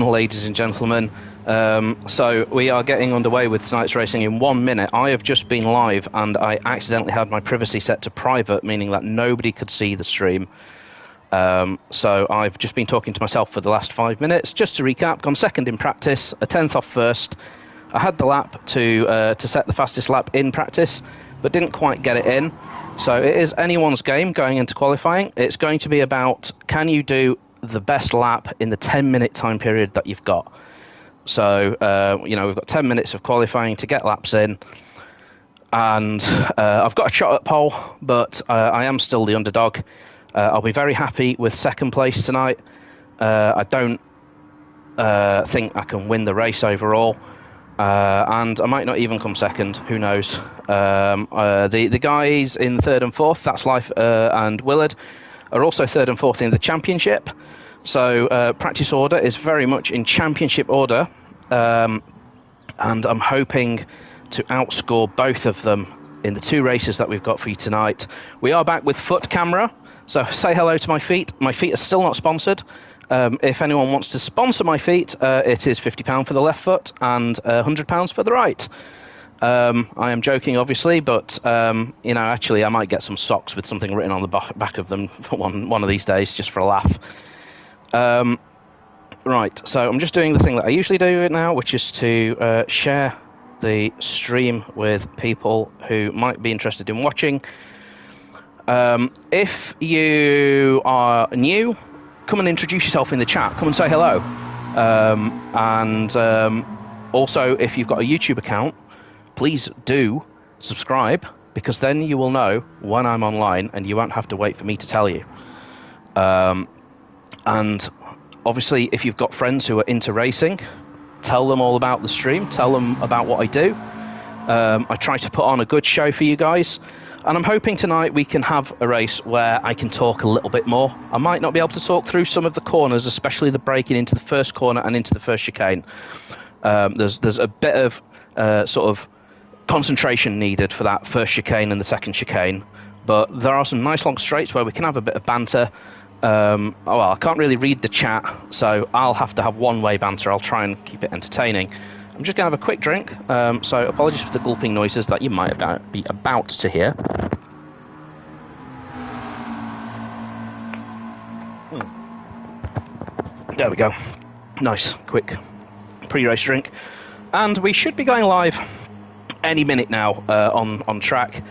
Ladies and gentlemen, so we are getting underway with tonight's racing in 1 minute. I have just been live and I accidentally had my privacy set to private, meaning that nobody could see the stream. So I've just been talking to myself for the last 5 minutes. Just to recap, gone second in practice, a 10th off first. I had the lap to set the fastest lap in practice, but didn't quite get it in. So it is anyone's game going into qualifying. It's going to be about, can you do the best lap in the 10-minute time period that you've got? So, we've got 10 minutes of qualifying to get laps in. And I've got a shot at pole, but I am still the underdog. I'll be very happy with second place tonight. I don't think I can win the race overall. And I might not even come second. Who knows? The guys in third and fourth, that's Life and Willard, are also third and fourth in the championship. So practice order is very much in championship order. And I'm hoping to outscore both of them in the two races that we've got for you tonight. We are back with foot camera. So say hello to my feet. My feet are still not sponsored. If anyone wants to sponsor my feet, it is £50 for the left foot and £100 for the right. I am joking, obviously, but, actually I might get some socks with something written on the back of them for one of these days, just for a laugh. Right, so I'm just doing the thing that I usually do now, which is to share the stream with people who might be interested in watching. If you are new, come and introduce yourself in the chat. Come and say hello. Also, if you've got a YouTube account, please do subscribe, because then you will know when I'm online and you won't have to wait for me to tell you. And obviously, if you've got friends who are into racing, tell them all about the stream. Tell them about what I do. I try to put on a good show for you guys. And I'm hoping tonight we can have a race where I can talk a little bit more. I might not be able to talk through some of the corners, especially the braking into the first corner and into the first chicane. There's a bit of sort of concentration needed for that first chicane and the second chicane. But there are some nice long straights where we can have a bit of banter. I can't really read the chat, so I'll have to have one-way banter. I'll try and keep it entertaining. I'm just going to have a quick drink, so apologies for the gulping noises that you might be about to hear. There we go. Nice, quick pre-race drink. And we should be going live any minute now on track.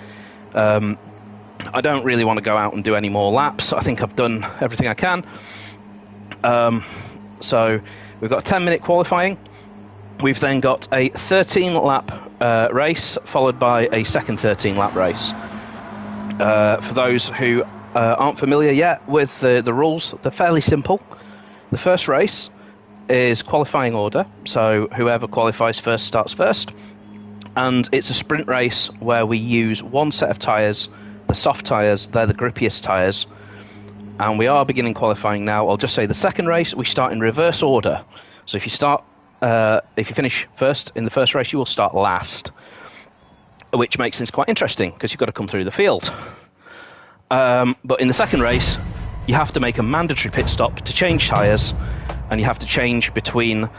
I don't really want to go out and do any more laps. I think I've done everything I can. So we've got a 10-minute qualifying. We've then got a 13-lap race, followed by a second 13-lap race. For those who aren't familiar yet with the rules, they're fairly simple. The first race is qualifying order, so whoever qualifies first starts first. And it's a sprint race where we use one set of tyres, the soft tyres, they're the grippiest tyres. And we are beginning qualifying now. I'll just say the second race, we start in reverse order. So if you finish first in the first race, you will start last, which makes things quite interesting because you've got to come through the field. But in the second race, you have to make a mandatory pit stop to change tyres, and you have to change between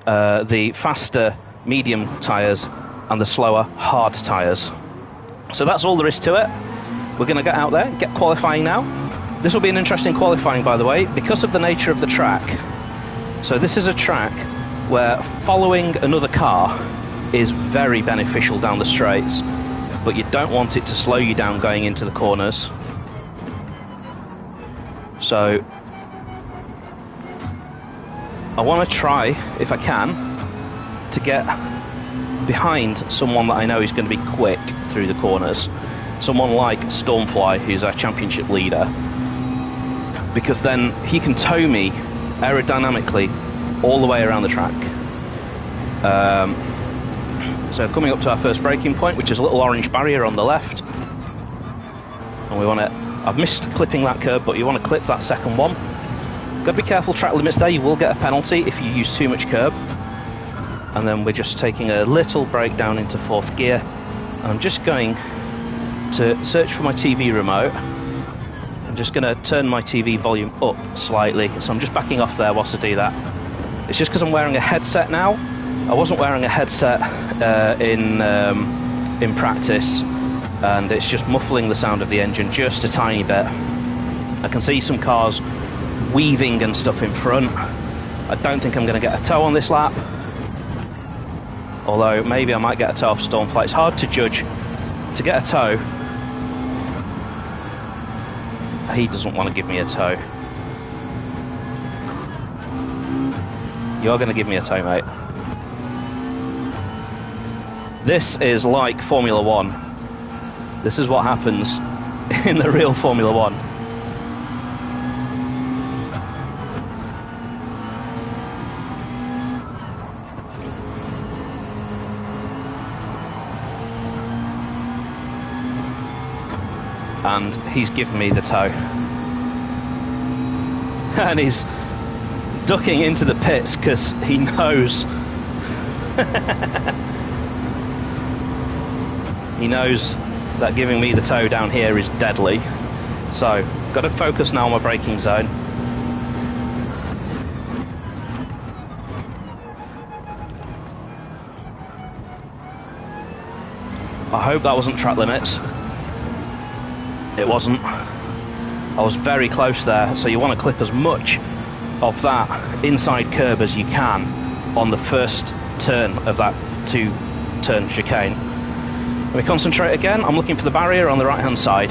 the faster medium tyres and the slower hard tyres. So that's all there is to it. We're going to get out there, get qualifying now. This will be an interesting qualifying, by the way, because of the nature of the track. So this is a track where following another car is very beneficial down the straights, but you don't want it to slow you down going into the corners. So I want to try, if I can, to get behind someone that I know is going to be quick through the corners. Someone like Stormfly, who's our championship leader, because then he can tow me aerodynamically all the way around the track. So coming up to our first braking point, which is a little orange barrier on the left, and we want to, I've missed clipping that curb, but you want to clip that second one. Got to be careful, track limits there, you will get a penalty if you use too much curb. And then we're just taking a little brake down into fourth gear, and I'm just going to search for my TV remote. I'm just going to turn my TV volume up slightly, so I'm just backing off there whilst I do that. It's just because I'm wearing a headset now. I wasn't wearing a headset in practice, and it's just muffling the sound of the engine just a tiny bit. I can see some cars weaving and stuff in front. I don't think I'm going to get a tow on this lap, although maybe I might get a tow off Stormfly. It's hard to judge. To get a tow, he doesn't want to give me a tow. You're going to give me a tow, mate. This is like Formula One. This is what happens in the real Formula One. And he's given me the tow. And he's ducking into the pits because he knows he knows that giving me the tow down here is deadly. So, got to focus now on my braking zone. I hope that wasn't track limits. It wasn't. I was very close there, so you want to clip as much of that inside curb as you can on the first turn of that two-turn chicane. Let me concentrate again. I'm looking for the barrier on the right-hand side.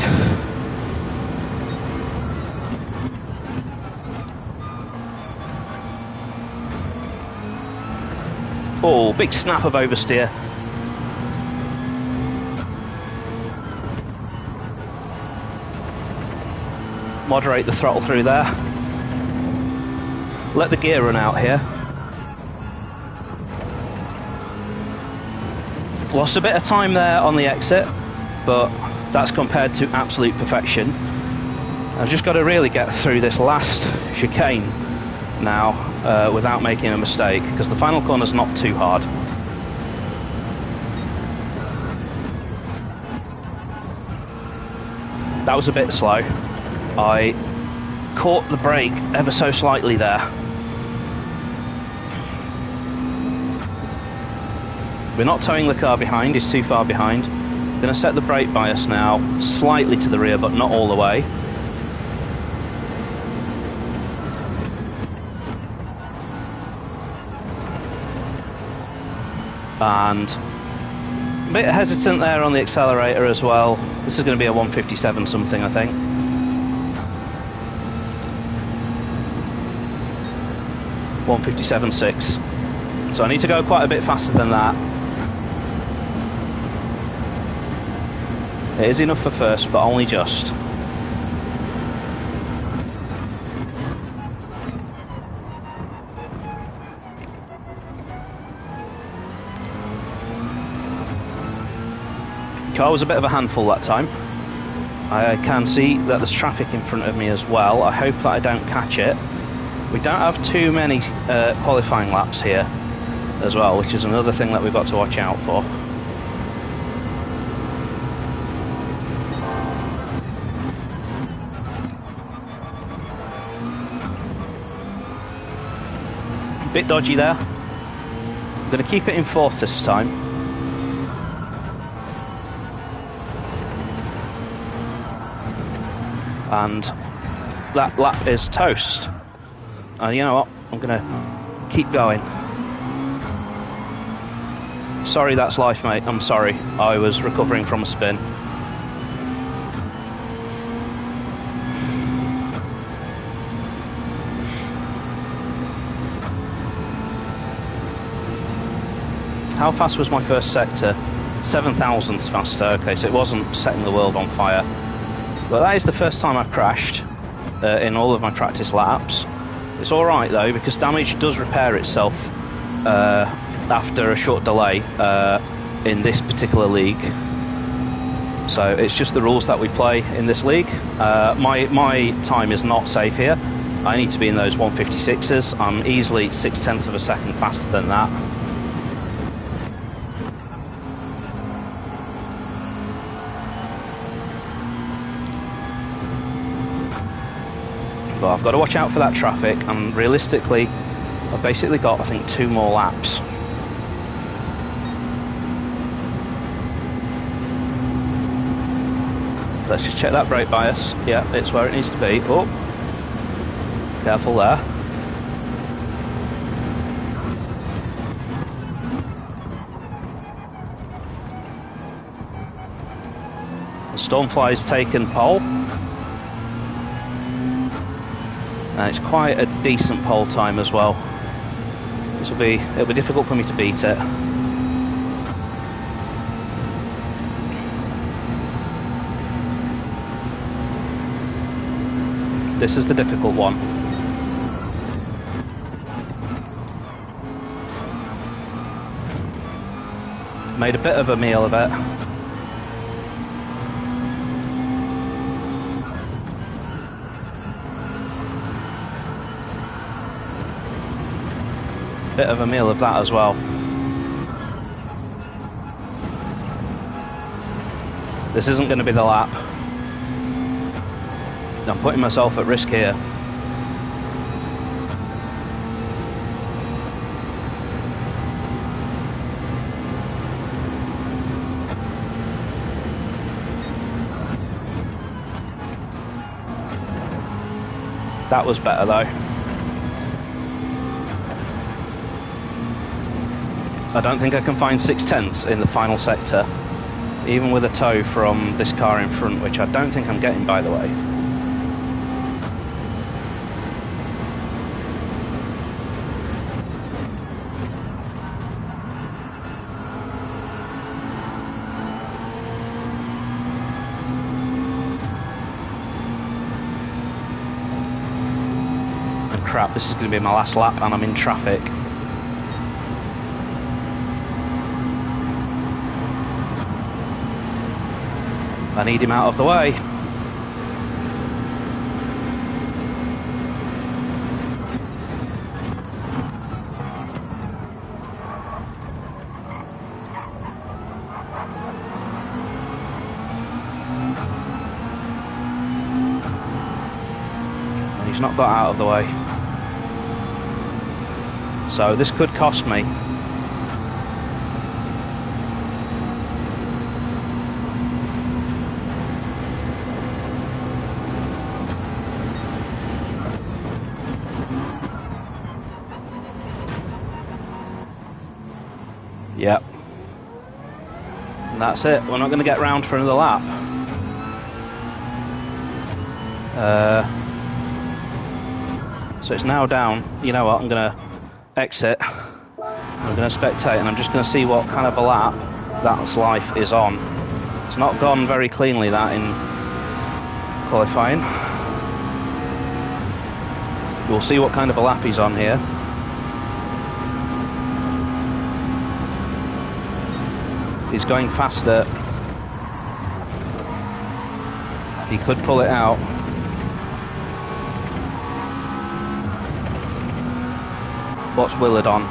Oh, big snap of oversteer. Moderate the throttle through there. Let the gear run out here. Lost a bit of time there on the exit, but that's compared to absolute perfection. I've just got to really get through this last chicane now without making a mistake, because the final corner's not too hard. That was a bit slow. I caught the brake ever so slightly there. We're not towing the car behind, he's too far behind. I'm going to set the brake bias now slightly to the rear, but not all the way. And a bit hesitant there on the accelerator as well. This is going to be a 157 something, I think. .157.6. So I need to go quite a bit faster than that. It is enough for first, but only just. Car was a bit of a handful that time. I can see that there's traffic in front of me as well. I hope that I don't catch it. We don't have too many qualifying laps here as well, which is another thing that we've got to watch out for. A bit dodgy there. I'm going to keep it in fourth this time. And that lap is toast. You know what? I'm going to keep going. Sorry, that's life, mate. I'm sorry. I was recovering from a spin. How fast was my first sector? 7 thousandths faster. Okay, so it wasn't setting the world on fire. But that is the first time I've crashed in all of my practice laps. It's alright though, because damage does repair itself after a short delay in this particular league. So it's just the rules that we play in this league. My time is not safe here. I need to be in those 156s. I'm easily 0.6 of a second faster than that. But I've got to watch out for that traffic, and realistically I've basically got, I think, 2 more laps. Let's just check that brake bias. Yeah, it's where it needs to be. Oh, careful there. The Stormfly's taken pole. And it's quite a decent pole time as well. It'll be difficult for me to beat it. This is the difficult one. Made a bit of a meal of it. Bit of a meal of that as well. This isn't going to be the lap. I'm putting myself at risk here. That was better though. I don't think I can find 6/10 in the final sector, even with a tow from this car in front, which I don't think I'm getting, by the way. And crap, this is going to be my last lap and I'm in traffic. I need him out of the way. And he's not got out of the way. So this could cost me. Yep. And that's it. We're not going to get round for another lap. So it's now down. You know what? I'm going to exit. I'm going to spectate and I'm just going to see what kind of a lap that's life is on. It's not gone very cleanly, that, in qualifying. We'll see what kind of a lap he's on here. He's going faster. He could pull it out. What's Willard on?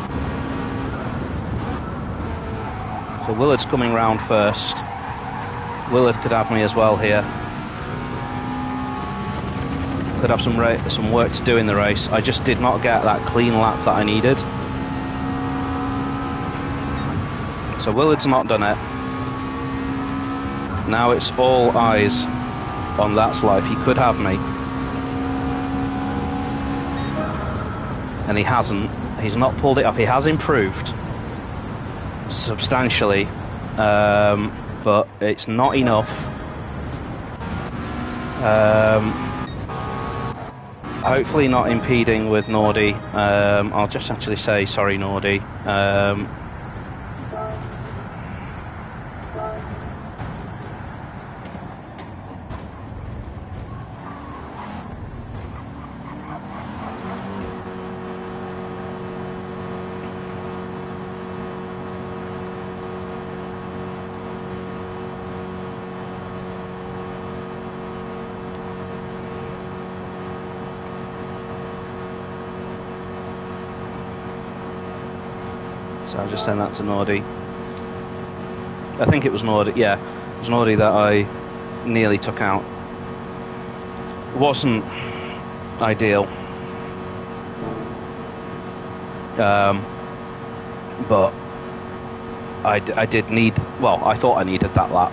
So Willard's coming round first. Willard could have me as well here. Could have some work to do in the race. I just did not get that clean lap that I needed. So Willard's not done it. Now it's all eyes on That's Life. He could have me. And he hasn't. He's not pulled it up. He has improved substantially, but it's not enough. Hopefully not impeding with Nordy. I'll just actually say sorry, Nordy. So I'll just send that to Nordy. I think it was Nordy, yeah. It was Nordy that I nearly took out. It wasn't ideal. But I did need, well, I thought I needed that lap.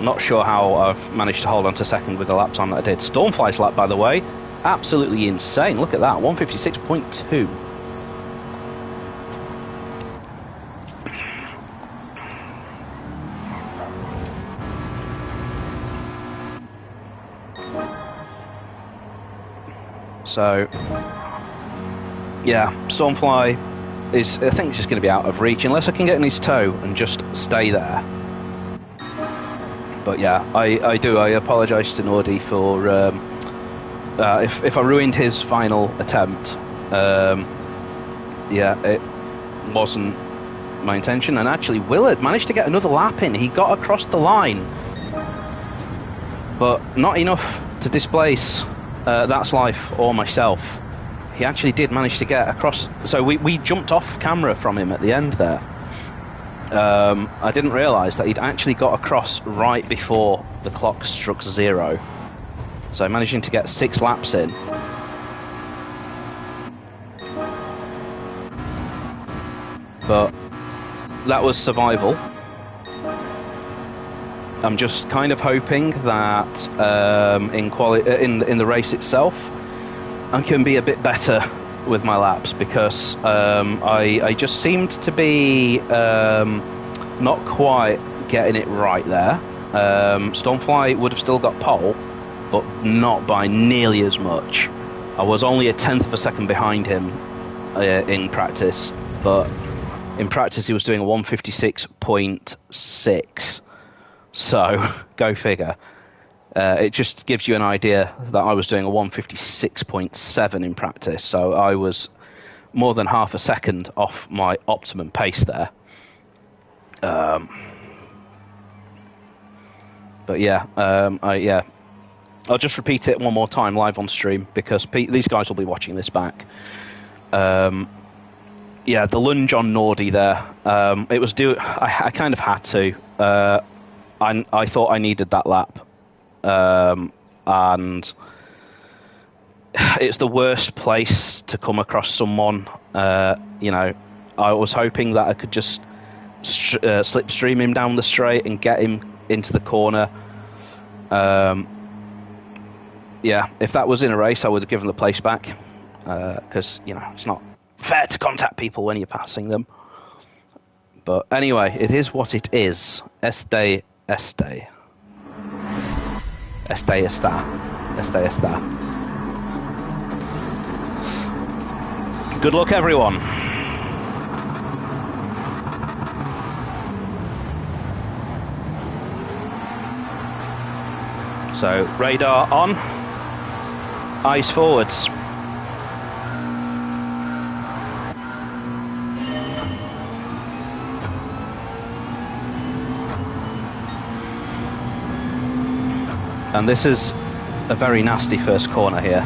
Not sure how I've managed to hold on to second with the lap time that I did. Stormfly's lap, by the way, absolutely insane. Look at that, 156.2. So, yeah, Stormfly is, I think, it's just going to be out of reach unless I can get in his toe and just stay there. But yeah, I apologise to Nordy for if I ruined his final attempt. Yeah, it wasn't my intention. And actually, Willard managed to get another lap in. He got across the line, but not enough to displace That's Life or myself. He actually did manage to get across. So we jumped off camera from him at the end there. I didn't realise that he'd actually got across right before the clock struck 0. So managing to get 6 laps in. But that was survival. I'm just kind of hoping that in the race itself, I can be a bit better with my laps, because I just seemed to be not quite getting it right there. Stormfly would have still got pole, but not by nearly as much. I was only a 1/10 of a second behind him in practice, but in practice he was doing a 156.6. So, go figure. It just gives you an idea that I was doing a 156.7 in practice, so I was more than half a second off my optimum pace there. But yeah, I'll just repeat it one more time live on stream, because these guys will be watching this back. Yeah, the lunge on Nordy there, it was I kind of had to. I thought I needed that lap. And it's the worst place to come across someone. You know, I was hoping that I could just slipstream him down the straight and get him into the corner. Yeah, if that was in a race, I would have given the place back, because you know, it's not fair to contact people when you're passing them. But anyway, it is what it is. Este. Este está. Good luck, everyone. So, radar on. Eyes forwards. And this is a very nasty first corner here.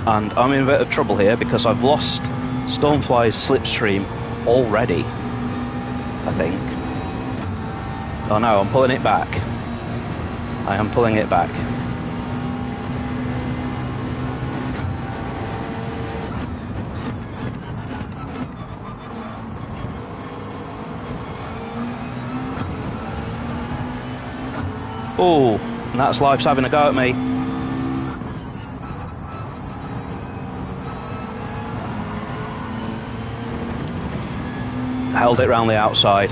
And I'm in a bit of trouble here because I've lost Stormfly's slipstream already, I think. Oh no, I'm pulling it back. I am pulling it back. Oh, That's Life's having a go at me. Held it round the outside.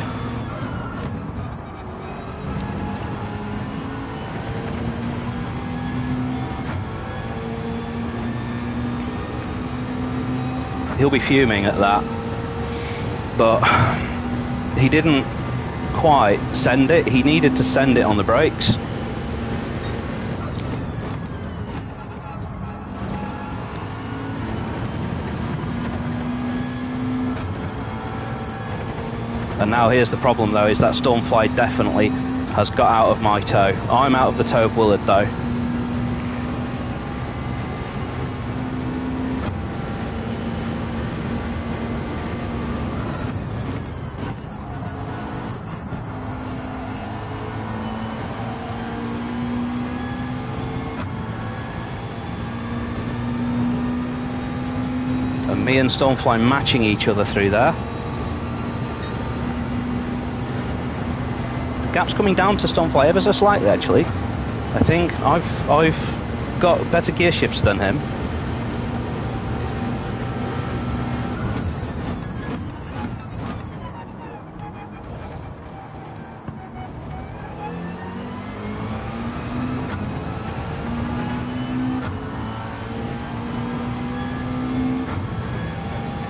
He'll be fuming at that, but he didn't quite send it. He needed to send it on the brakes. And now here's the problem though, is that Stormfly definitely has got out of my toe. I'm out of the toe of Willard though. Me and Stormfly matching each other through there. The gap's coming down to Stormfly ever so slightly, actually. I think I've got better gear shifts than him.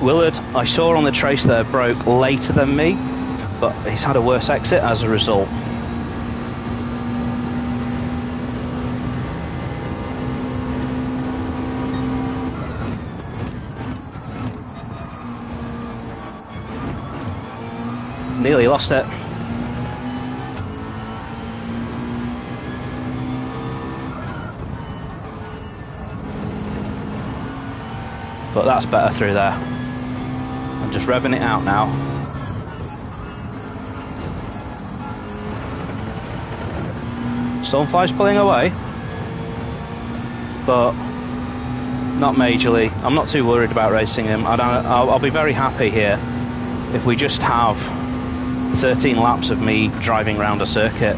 Willard, I saw on the trace there, broke later than me, but he's had a worse exit as a result. Nearly lost it. But that's better through there. I'm just revving it out now. Stormfly's pulling away, but not majorly. I'm not too worried about racing him. I'll be very happy here if we just have 13 laps of me driving around a circuit.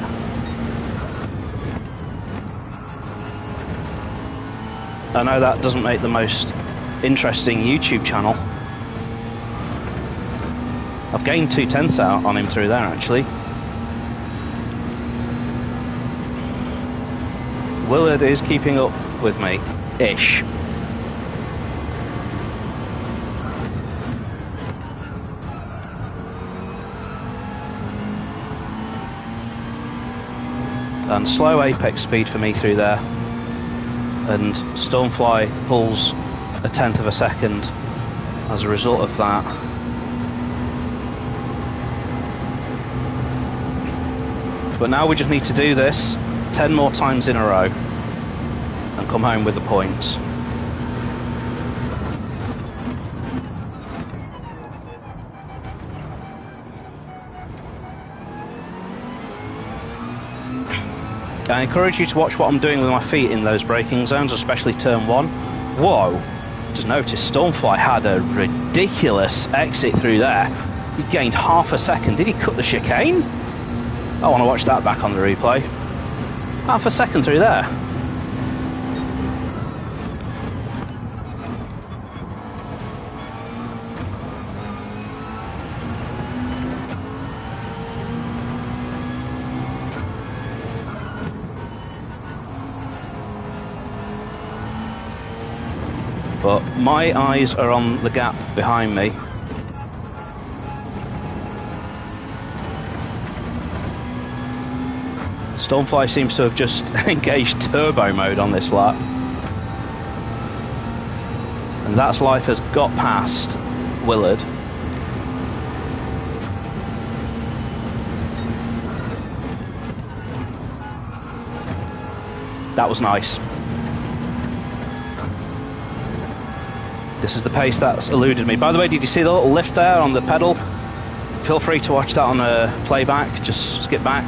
I know that doesn't make the most interesting YouTube channel. I've gained 2/10 out on him through there, actually. Willard is keeping up with me, ish. And slow apex speed for me through there. And Stormfly pulls 1/10 of a second as a result of that. But now we just need to do this 10 more times in a row and come home with the points. I encourage you to watch what I'm doing with my feet in those braking zones, especially turn 1. Whoa! Just noticed Stormfly had a ridiculous exit through there. He gained half a second. Did he cut the chicane? I want to watch that back on the replay. Half a second through there. But my eyes are on the gap behind me. Stormfly seems to have just engaged turbo mode on this lap. And That's Life has got past Willard. That was nice. This is the pace that's eluded me. By the way, did you see the little lift there on the pedal? Feel free to watch that on a playback. Just skip back.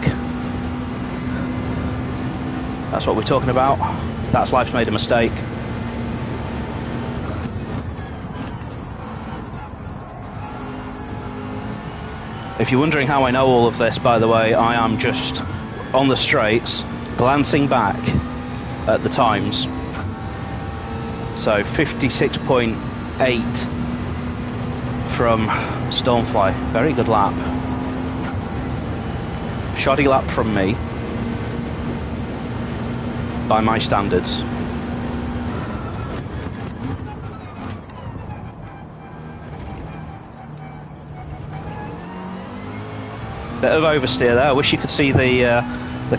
That's what we're talking about. That's Life's made a mistake. If you're wondering how I know all of this, by the way, I am just on the straights, glancing back at the times. So 56.8 from Stormfly. Very good lap. Shoddy lap from me, by my standards. Bit of oversteer there. I wish you could see the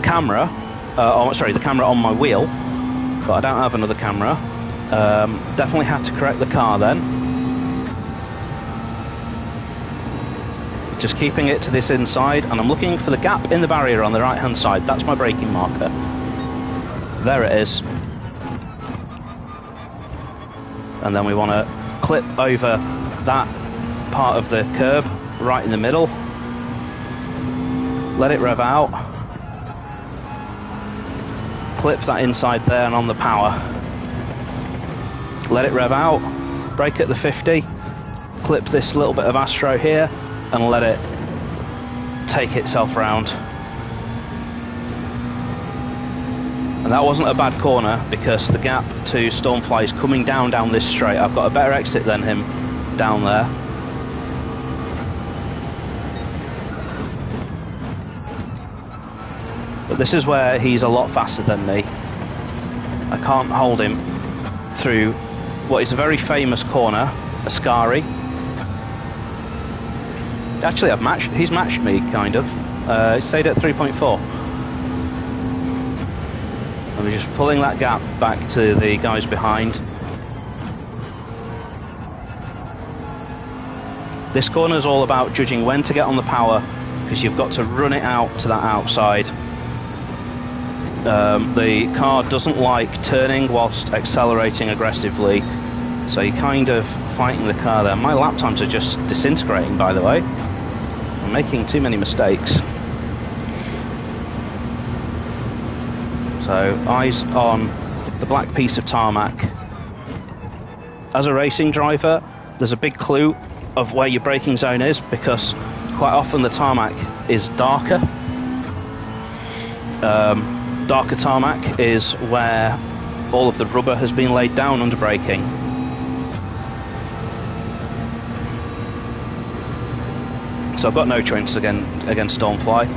camera. Sorry, the camera on my wheel, but I don't have another camera. Definitely had to correct the car then. Just keeping it to this inside, and I'm looking for the gap in the barrier on the right hand side. That's my braking marker. There it is. And then we want to clip over that part of the curb right in the middle. Let it rev out. Clip that inside there and on the power. Let it rev out. brake at the 50, clip this little bit of Astro here, and let it take itself round. And that wasn't a bad corner, because the gap to Stormfly is coming down this straight. I've got a better exit than him down there. But this is where he's a lot faster than me. I can't hold him through what is a very famous corner, Ascari. Actually, he's matched me, kind of. He stayed at 3.4. And we're just pulling that gap back to the guys behind. This corner is all about judging when to get on the power, because you've got to run it out to that outside. The car doesn't like turning whilst accelerating aggressively, so you're kind of fighting the car there. My lap times are just disintegrating, by the way. I'm making too many mistakes. So, eyes on the black piece of tarmac. As a racing driver, there's a big clue of where your braking zone is, because quite often the tarmac is darker. Darker tarmac is where all of the rubber has been laid down under braking. So I've got no chance against Stormfly.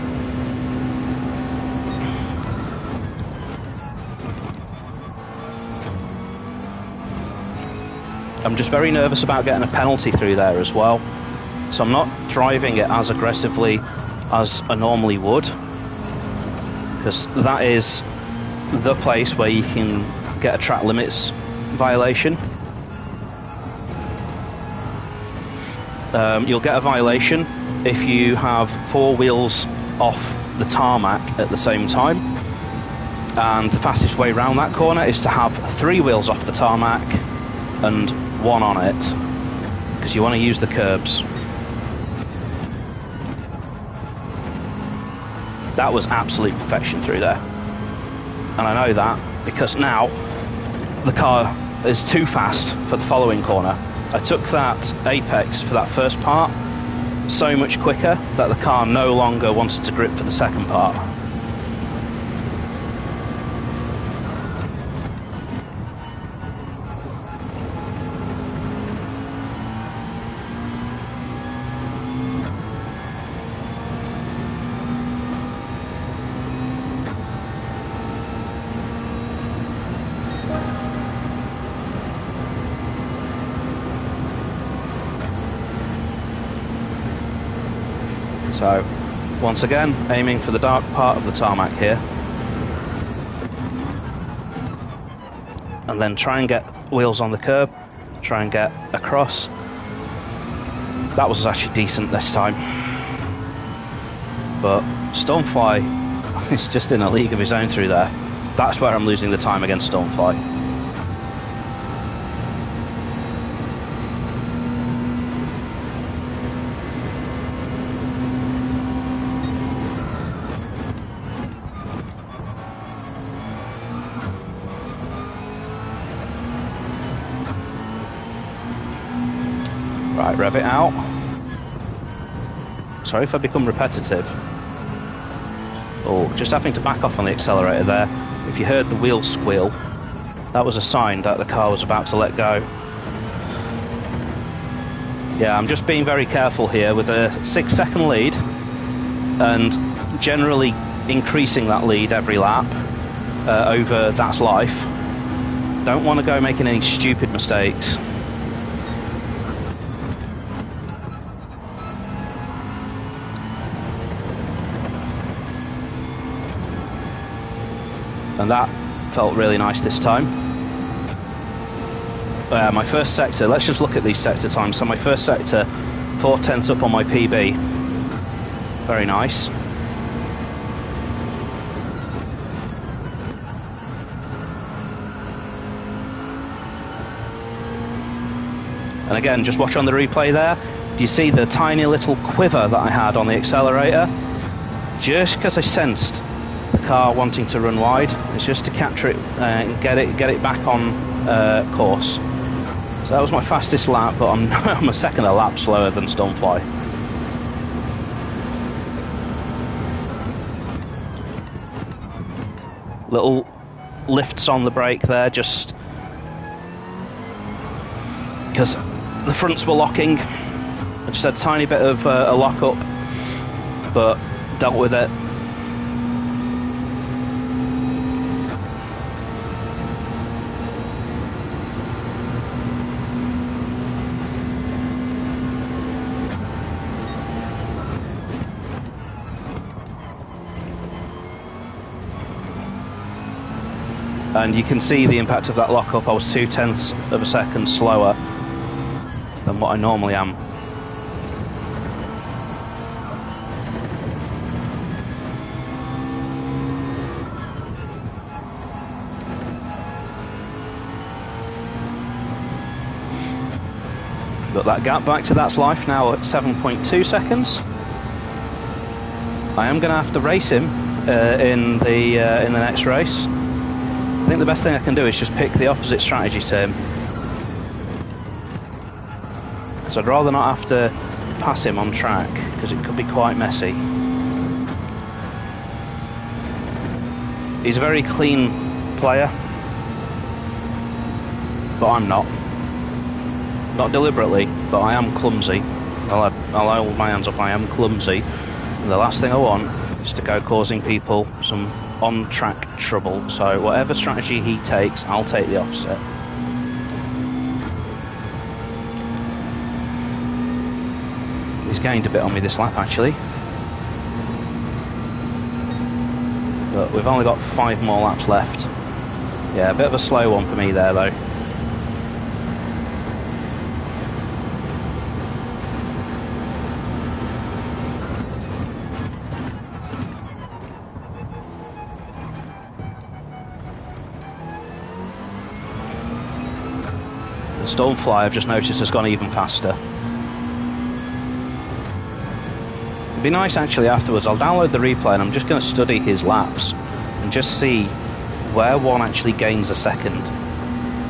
I'm just very nervous about getting a penalty through there as well. So I'm not driving it as aggressively as I normally would, because that is the place where you can get a track limits violation. You'll get a violation if you have 4 wheels off the tarmac at the same time, and the fastest way around that corner is to have 3 wheels off the tarmac and 1 on it, because you want to use the curbs. That was absolute perfection through there, and I know that because now the car is too fast for the following corner. I took that apex for that first part so much quicker that the car no longer wanted to grip for the second part. So, once again, aiming for the dark part of the tarmac here. And then try and get wheels on the curb, try and get across. That was actually decent this time. But Stormfly is just in a league of his own through there. That's where I'm losing the time against Stormfly. Right, rev it out. Sorry if I become repetitive. Oh, just having to back off on the accelerator there. If you heard the wheels squeal, that was a sign that the car was about to let go. Yeah, I'm just being very careful here with a 6-second lead and generally increasing that lead every lap over That's Life. Don't want to go making any stupid mistakes. And that felt really nice this time. My first sector, let's just look at these sector times. So my first sector, 4/10 up on my PB. Very nice. And again, just watch on the replay there. Do you see the tiny little quiver that I had on the accelerator? Just because I sensed the car wanting to run wide. It's just to capture it and get it back on course. So that was my fastest lap, but I'm a second a lap slower than Stonefly. Little lifts on the brake there, just because the fronts were locking. I just had a tiny bit of a lock up, but dealt with it. And you can see the impact of that lock-up. I was 0.2 of a second slower than what I normally am. But that gap back to that's life now at 7.2 seconds. I am going to have to race him in the next race. I think the best thing I can do is just pick the opposite strategy to him. Because I'd rather not have to pass him on track, because it could be quite messy. He's a very clean player, but I'm not. Not deliberately, but I am clumsy. I'll hold my hands up, I am clumsy. And the last thing I want is to go causing people some on-track trouble. So whatever strategy he takes, I'll take the opposite. He's gained a bit on me this lap, actually. But we've only got 5 more laps left. Yeah, a bit of a slow one for me there, though. Stonefly, I've just noticed, has gone even faster. It'd be nice actually afterwards, I'll download the replay and I'm just going to study his laps and just see where one actually gains a second.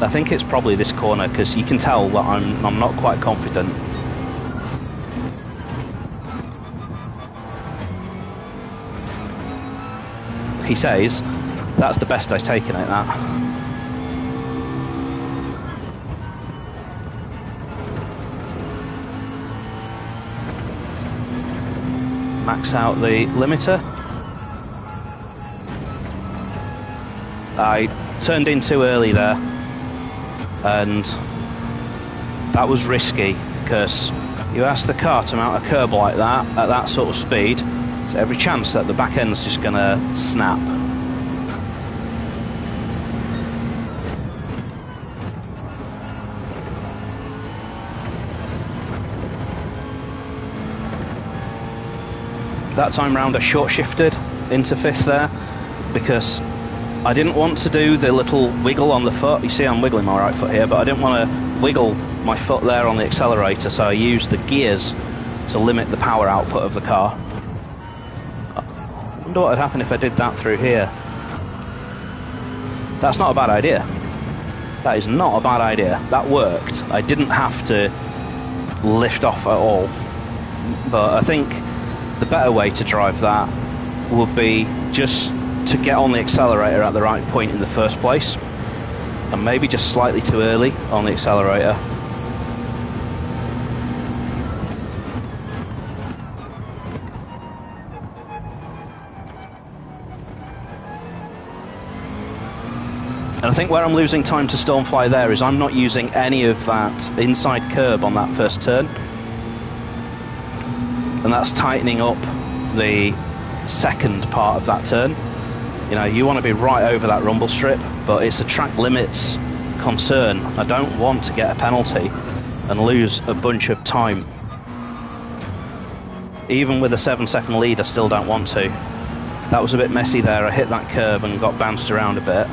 I think it's probably this corner, because you can tell that I'm not quite confident. He says that's the best I've taken at that. Max out the limiter. I turned in too early there, and that was risky, because you ask the car to mount a curb like that at that sort of speed, there's every chance that the back end's just going to snap. That time round I short shifted into 5th there, because I didn't want to do the little wiggle on the foot. You see I'm wiggling my right foot here, but I didn't want to wiggle my foot there on the accelerator, so I used the gears to limit the power output of the car. I wonder what would happen if I did that through here. That's not a bad idea. That is not a bad idea. That worked. I didn't have to lift off at all. But I think the better way to drive that would be just to get on the accelerator at the right point in the first place, and maybe just slightly too early on the accelerator. And I think where I'm losing time to Stonefly there is I'm not using any of that inside curb on that first turn. And that's tightening up the second part of that turn. You know, you want to be right over that rumble strip, but it's a track limits concern. I don't want to get a penalty and lose a bunch of time. Even with a 7-second lead, I still don't want to. That was a bit messy there. I hit that curb and got bounced around a bit.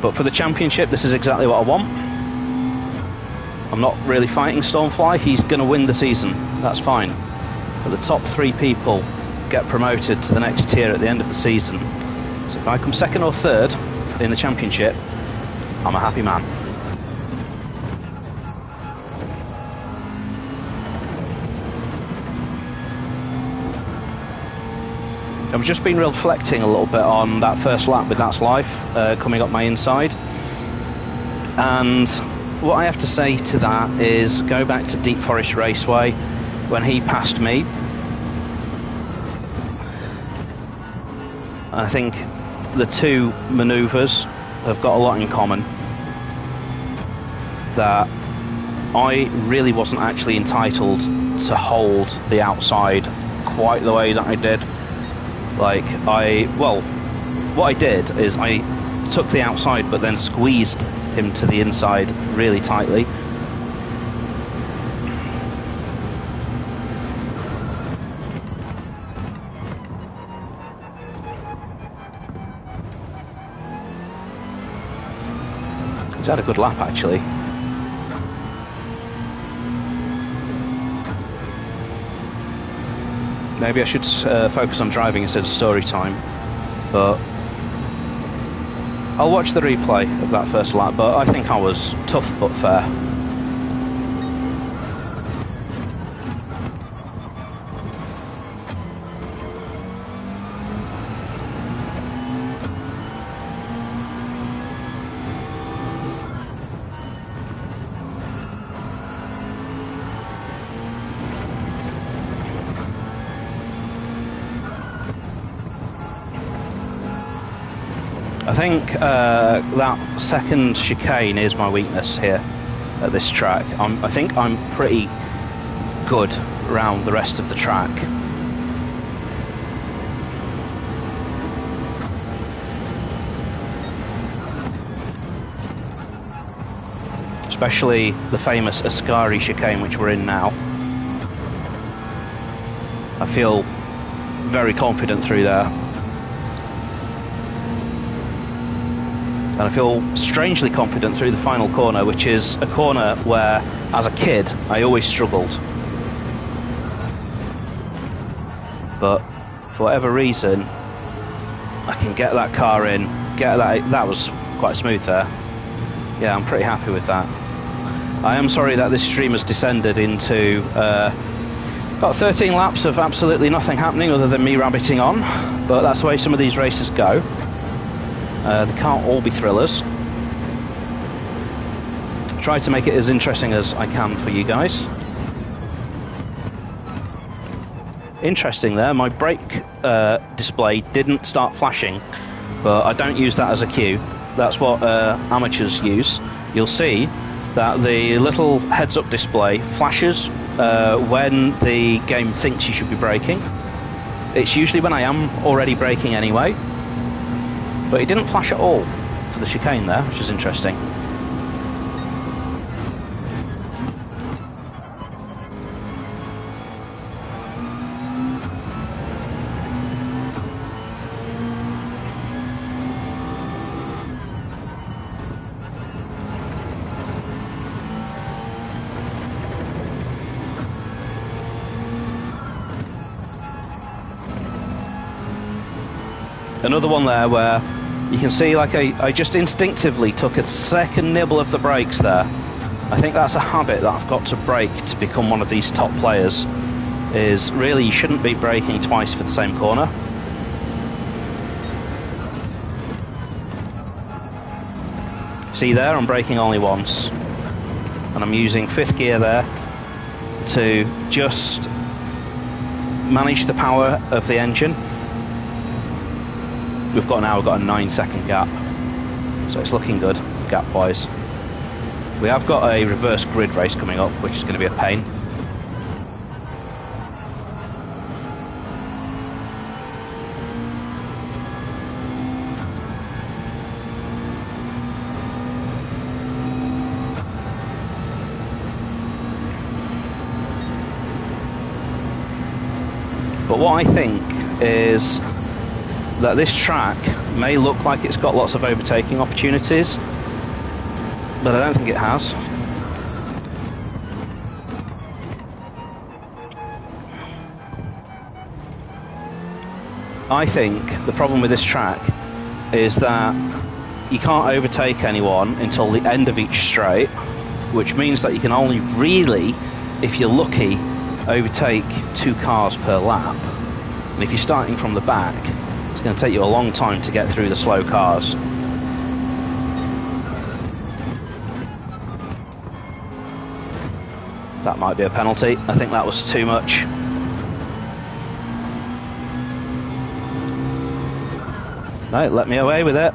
But for the championship, this is exactly what I want. I'm not really fighting Stormfly. He's going to win the season. That's fine. But the top 3 people get promoted to the next tier at the end of the season. So if I come 2nd or 3rd in the championship, I'm a happy man. I've just been reflecting a little bit on that first lap with That's Life coming up my inside, and what I have to say to that is go back to Deep Forest Raceway when he passed me. I think the 2 manoeuvres have got a lot in common, that I really wasn't actually entitled to hold the outside quite the way that I did. Like, what I did is I took the outside but then squeezed him to the inside really tightly. He's had a good lap, actually. Maybe I should focus on driving instead of story time, but I'll watch the replay of that first lap, but I think I was tough but fair. I think that second chicane is my weakness here at this track. I think I'm pretty good around the rest of the track. Especially the famous Ascari chicane, which we're in now. I feel very confident through there. And I feel strangely confident through the final corner, which is a corner where, as a kid, I always struggled. But for whatever reason, I can get that car in, that was quite smooth there. Yeah, I'm pretty happy with that. I am sorry that this stream has descended into about 13 laps of absolutely nothing happening other than me rabbiting on, but that's the way some of these races go. They can't all be thrillers. Try to make it as interesting as I can for you guys. Interesting there, my brake display didn't start flashing, but I don't use that as a cue. That's what amateurs use. You'll see that the little heads-up display flashes when the game thinks you should be braking. It's usually when I am already braking anyway. But it didn't flash at all for the chicane there, which is interesting. Another one there where you can see, like, I just instinctively took a second nibble of the brakes there. I think that's a habit that I've got to break to become one of these top players, is really you shouldn't be braking twice for the same corner. See there, I'm braking only once. And I'm using 5th gear there to just manage the power of the engine. We've got a 9-second gap, so it's looking good gap wise. We have got a reverse grid race coming up, which is going to be a pain. But what I think is that this track may look like it's got lots of overtaking opportunities, but I don't think it has. I think the problem with this track is that you can't overtake anyone until the end of each straight, which means that you can only really, if you're lucky, overtake 2 cars per lap. And if you're starting from the back, it's going to take you a long time to get through the slow cars. That might be a penalty. I think that was too much. No, let me away with it.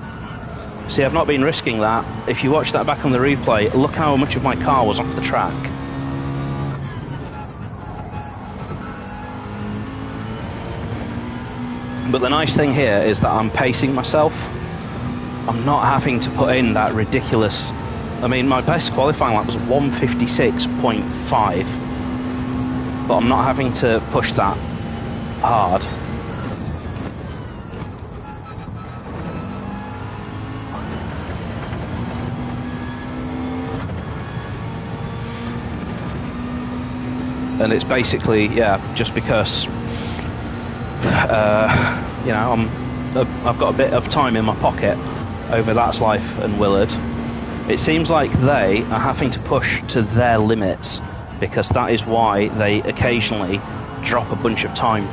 See, I've not been risking that. If you watch that back on the replay, look how much of my car was off the track. But the nice thing here is that I'm pacing myself. I'm not having to put in that ridiculous... I mean, my best qualifying lap was 156.5. But I'm not having to push that hard. And it's basically, yeah, just because, you know, I've got a bit of time in my pocket over That's Life and Willard. It seems like they are having to push to their limits, because that is why they occasionally drop a bunch of time.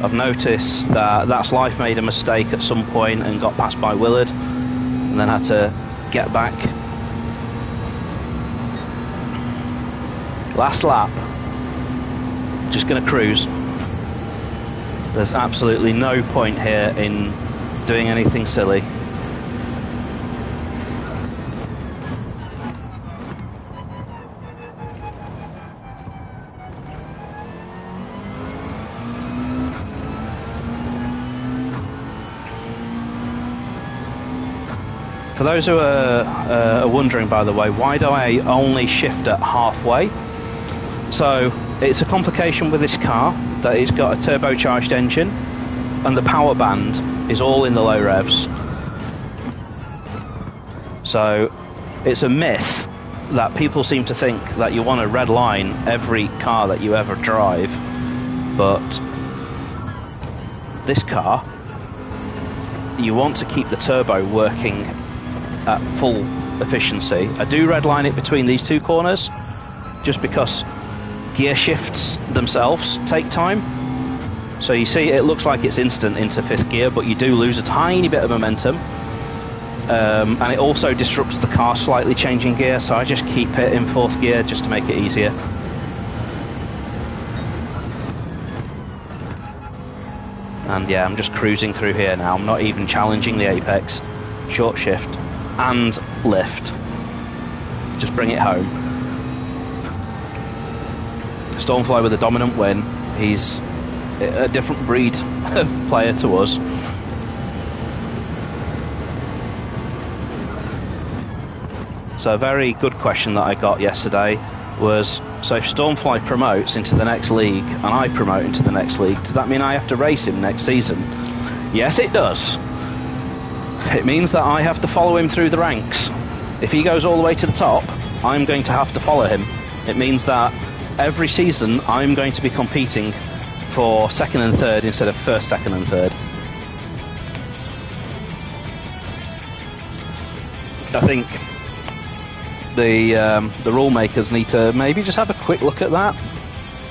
I've noticed that That's Life made a mistake at some point and got passed by Willard, and then had to get back. Last lap, just going to cruise. There's absolutely no point here in doing anything silly. For those who are wondering, by the way, why do I only shift at halfway? So it's a complication with this car that it's got a turbocharged engine and the power band is all in the low revs. So it's a myth that people seem to think that you want to red line every car that you ever drive, but this car, you want to keep the turbo working at full efficiency. I do redline it between these 2 corners just because gear shifts themselves take time. So you see it looks like it's instant into 5th gear, but you do lose a tiny bit of momentum, and it also disrupts the car slightly changing gear, so I just keep it in 4th gear just to make it easier. And yeah, I'm just cruising through here now. I'm not even challenging the apex. Short shift and lift. Just bring it home. Stormfly with a dominant win. He's a different breed of player to us. So a very good question that I got yesterday was, so if Stormfly promotes into the next league and I promote into the next league, does that mean I have to race him next season? Yes, it does. It means that I have to follow him through the ranks. If he goes all the way to the top, I'm going to have to follow him. It means that every season I'm going to be competing for 2nd and 3rd instead of 1st, 2nd and 3rd. I think the rule makers need to maybe just have a quick look at that.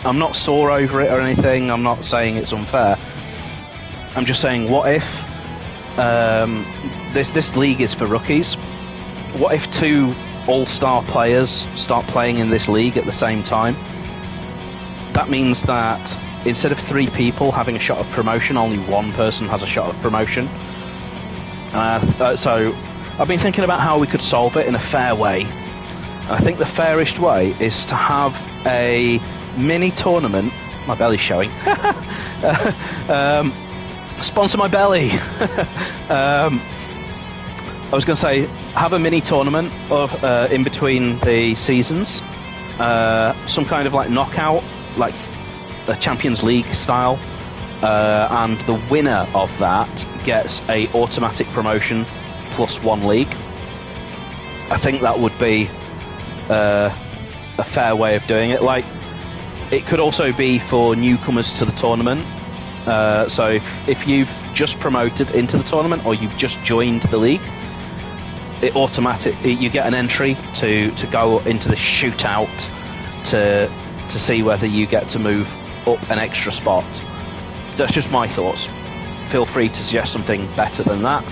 I'm not sore over it or anything. I'm not saying it's unfair. I'm just saying, what if this league is for rookies? What if 2 all-star players start playing in this league at the same time? That means that instead of 3 people having a shot of promotion, only 1 person has a shot of promotion. So I've been thinking about how we could solve it in a fair way. I think the fairest way is to have a mini tournament. My belly's showing. Sponsor my belly. I was going to say, have a mini tournament of in between the seasons, some kind of like knockout, like the Champions League style, and the winner of that gets a automatic promotion plus 1 league. I think that would be a fair way of doing it. Like, it could also be for newcomers to the tournament. So if you've just promoted into the tournament or you've just joined the league, you get an entry to go into the shootout to see whether you get to move up an extra spot. That's just my thoughts. Feel free to suggest something better than that.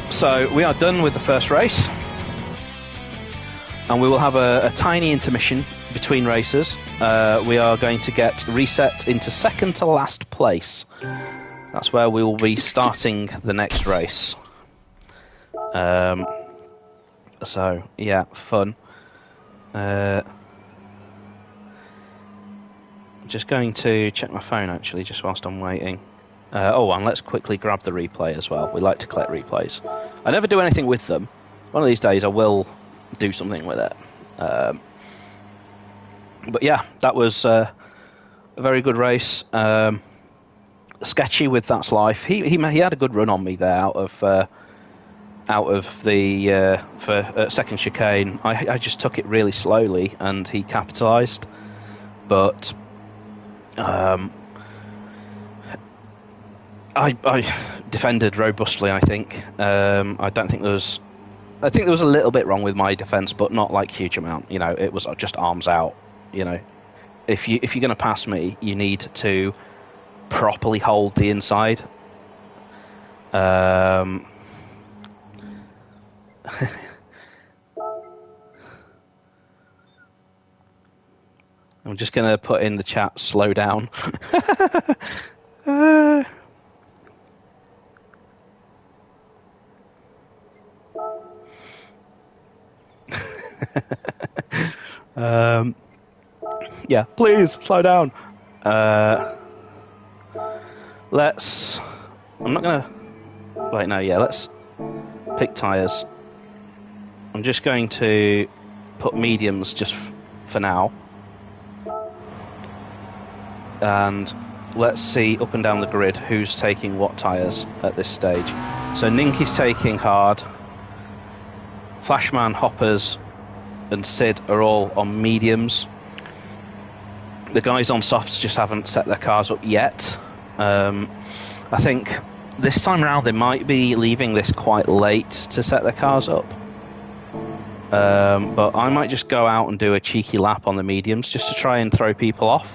So we are done with the first race, and we will have a tiny intermission between races. We are going to get reset into second to last place. That's where we will be starting the next race. So yeah, fun. Just going to check my phone actually, just whilst I'm waiting. And let's quickly grab the replay as well. We like to collect replays. I never do anything with them. One of these days I will do something with it. But yeah, that was a very good race. Sketchy with That's Life. He had a good run on me there out of the second chicane. I just took it really slowly and he capitalised. But I defended robustly, I think. I think there was a little bit wrong with my defence, but not like huge amount. You know, it was just arms out. You know, if you're going to pass me, you need to properly hold the inside. I'm just going to put in the chat, slow down. Yeah, please, slow down. Let's pick tyres. I'm just going to put mediums just for now. And let's see up and down the grid who's taking what tyres at this stage. So Ninky's taking hard. Flashman, Hoppers and Sid are all on mediums. The guys on softs just haven't set their cars up yet. I think this time around they might be leaving this quite late to set their cars up. But I might just go out and do a cheeky lap on the mediums just to try and throw people off.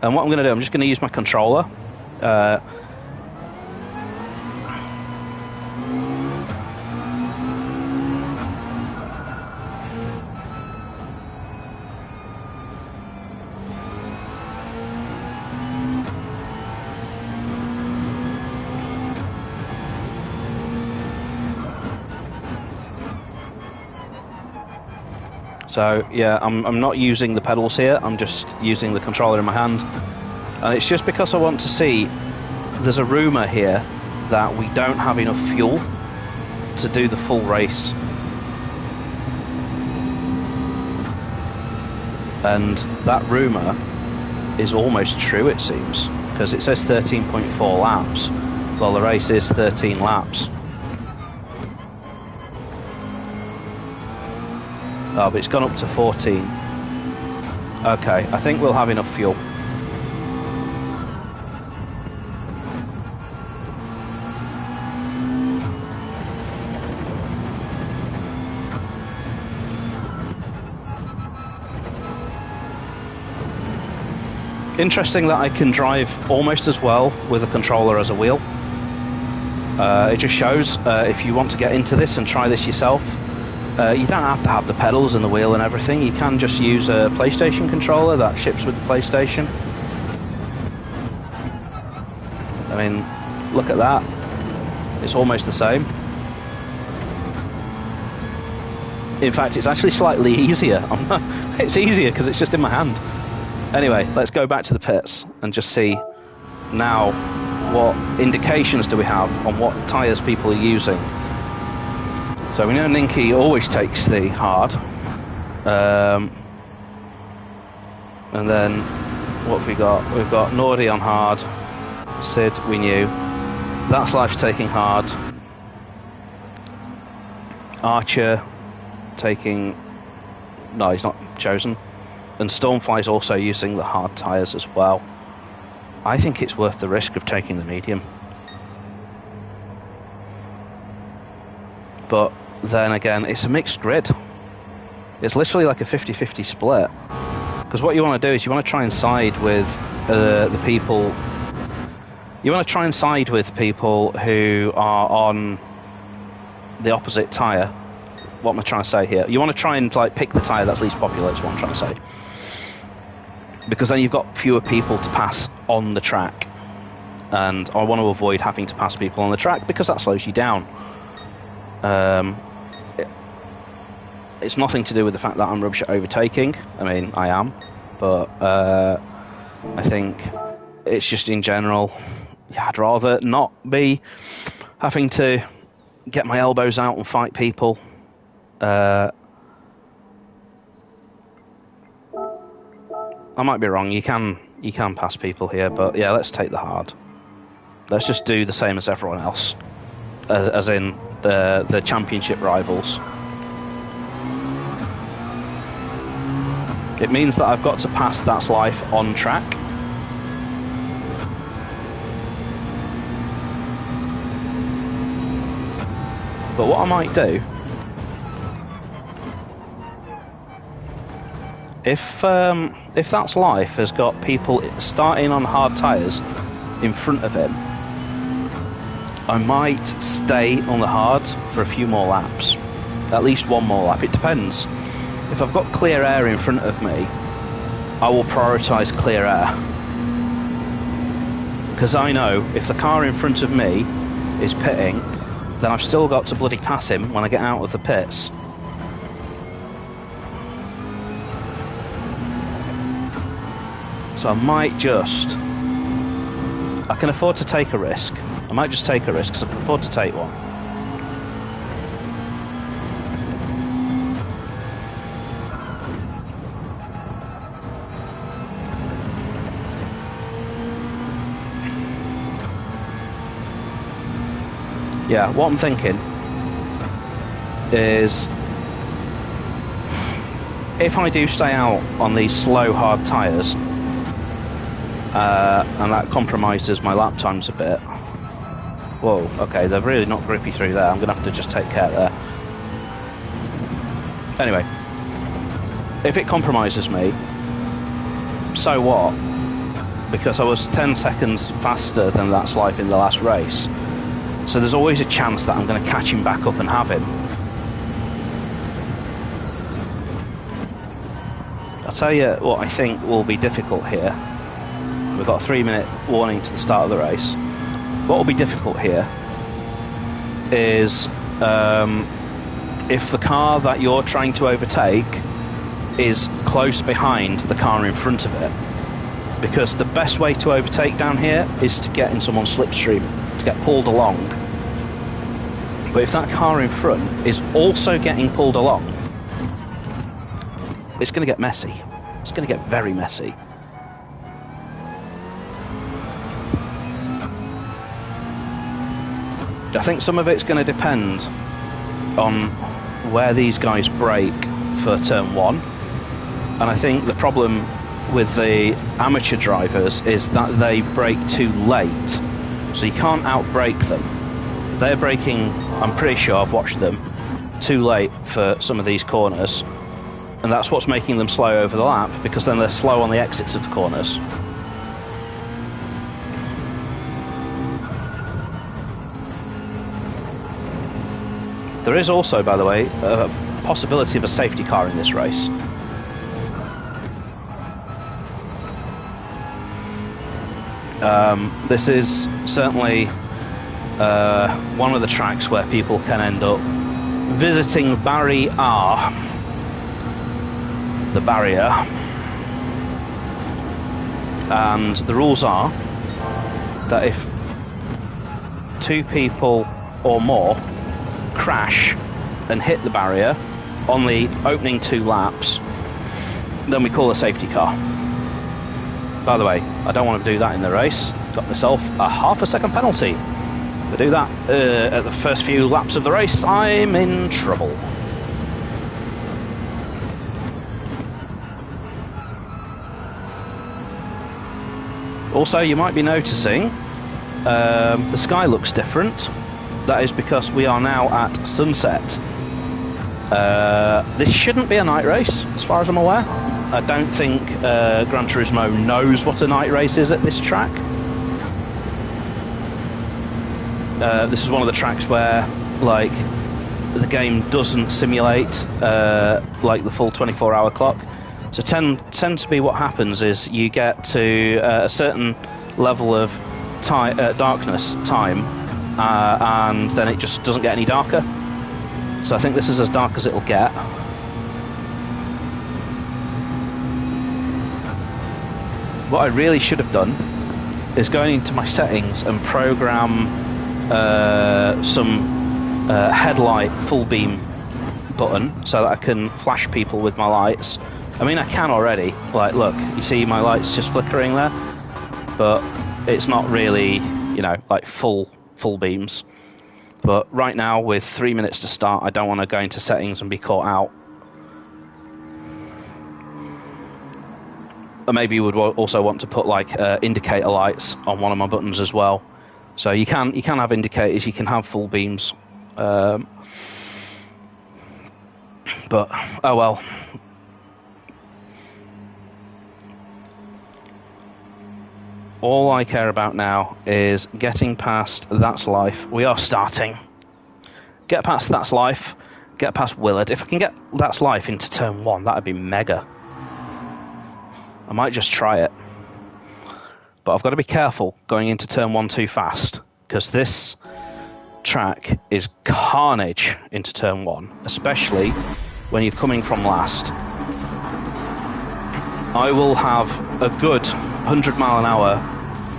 And what I'm going to do, I'm just going to use my controller. So yeah, I'm not using the pedals here, I'm just using the controller in my hand. And it's just because I want to see, there's a rumour here that we don't have enough fuel to do the full race. And that rumour is almost true, it seems, because it says 13.4 laps. Well, the race is 13 laps. Oh, but it's gone up to 14. Okay, I think we'll have enough fuel. Interesting that I can drive almost as well with a controller as a wheel. It just shows if you want to get into this and try this yourself, you don't have to have the pedals and the wheel and everything. You can just use a PlayStation controller that ships with the PlayStation. I mean, look at that. It's almost the same. In fact, it's actually slightly easier. It's easier because it's just in my hand. Anyway, let's go back to the pits and just see now what indications do we have on what tyres people are using. So we know Ninky always takes the hard. And then what have we got? We've got Nordy on hard. Sid, we knew. That's Life taking hard. Archer taking... No, he's not chosen. And Stormfly's also using the hard tyres as well. I think it's worth the risk of taking the medium. But then again, it's a mixed grid. It's literally like a 50-50 split. Because what you want to do is you want to try and side with the people... You want to try and side with people who are on the opposite tyre. What am I trying to say here? You want to try and like pick the tyre that's least popular, is what I'm trying to say. Because then you've got fewer people to pass on the track. And I want to avoid having to pass people on the track because that slows you down. It's nothing to do with the fact that I'm rubbish at overtaking. I mean, I am. But I think it's just in general, yeah, I'd rather not be having to get my elbows out and fight people. I might be wrong. You can pass people here, but yeah, let's take the hard. Let's just do the same as everyone else, as in the championship rivals. It means that I've got to pass That's Life on track. But what I might do, if That's Life has got people starting on hard tyres in front of him, I might stay on the hard for a few more laps. At least one more lap, it depends. If I've got clear air in front of me, I will prioritise clear air. Because I know if the car in front of me is pitting, then I've still got to bloody pass him when I get out of the pits. So I might just... I can afford to take a risk. I might just take a risk because I can afford to take one. Yeah, what I'm thinking is if I do stay out on these slow, hard tyres, and that compromises my lap times a bit. Whoa, okay, they're really not grippy through there. I'm going to have to just take care there. Anyway, if it compromises me, so what? Because I was 10 seconds faster than That's Life in the last race. So there's always a chance that I'm going to catch him back up and have him. I'll tell you what I think will be difficult here. We've got a 3-minute warning to the start of the race. What will be difficult here is if the car that you're trying to overtake is close behind the car in front of it. Because the best way to overtake down here is to get in someone's slipstream, to get pulled along. But if that car in front is also getting pulled along, it's going to get messy. It's going to get very messy. I think some of it's going to depend on where these guys brake for turn 1. And I think the problem with the amateur drivers is that they brake too late. So you can't out-brake them. They're braking, I'm pretty sure I've watched them, too late for some of these corners. And that's what's making them slow over the lap, because then they're slow on the exits of the corners. There is also, by the way, a possibility of a safety car in this race. This is certainly one of the tracks where people can end up visiting Barrier, the barrier, and the rules are that if 2 people or more crash and hit the barrier on the opening 2 laps, then we call a safety car. By the way, I don't want to do that in the race. Got myself a ½ second penalty. If I do that at the first few laps of the race, I'm in trouble. Also, you might be noticing the sky looks different. That is because we are now at sunset. This shouldn't be a night race, as far as I'm aware. I don't think Gran Turismo knows what a night race is at this track. This is one of the tracks where, like, the game doesn't simulate like the full 24-hour clock. So tends to be what happens is you get to a certain level of darkness time, and then it just doesn't get any darker. So I think this is as dark as it'll get. What I really should have done is going into my settings and program some headlight full beam button so that I can flash people with my lights. I mean, I can already. Like, look, you see my lights just flickering there, but it's not really, you know, like full beams. But right now, with 3 minutes to start, I don't want to go into settings and be caught out. Or maybe you would also want to put like indicator lights on one of my buttons as well. So you can have indicators, you can have full beams. But oh well. All I care about now is getting past That's Life. We are starting. Get past That's Life. Get past Willard. If I can get That's Life into turn 1, that would be mega. I might just try it. But I've got to be careful going into turn 1 too fast, because this track is carnage into turn 1, especially when you're coming from last. I will have a good 100 mile an hour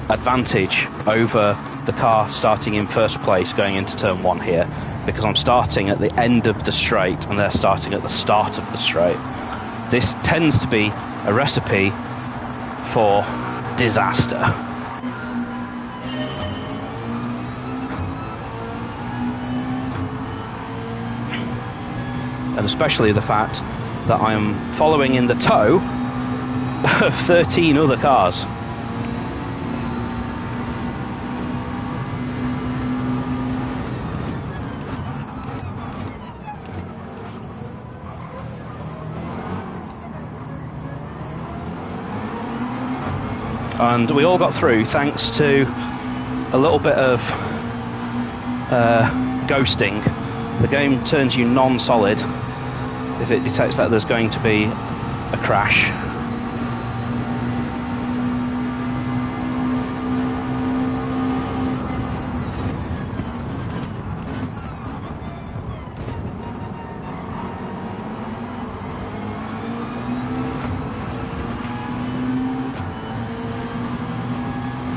advantage over the car starting in first place going into turn 1 here, because I'm starting at the end of the straight and they're starting at the start of the straight. This tends to be a recipe for disaster. And especially the fact that I am following in the tow of 13 other cars. And we all got through thanks to a little bit of ghosting. The game turns you non-solid if it detects that there's going to be a crash.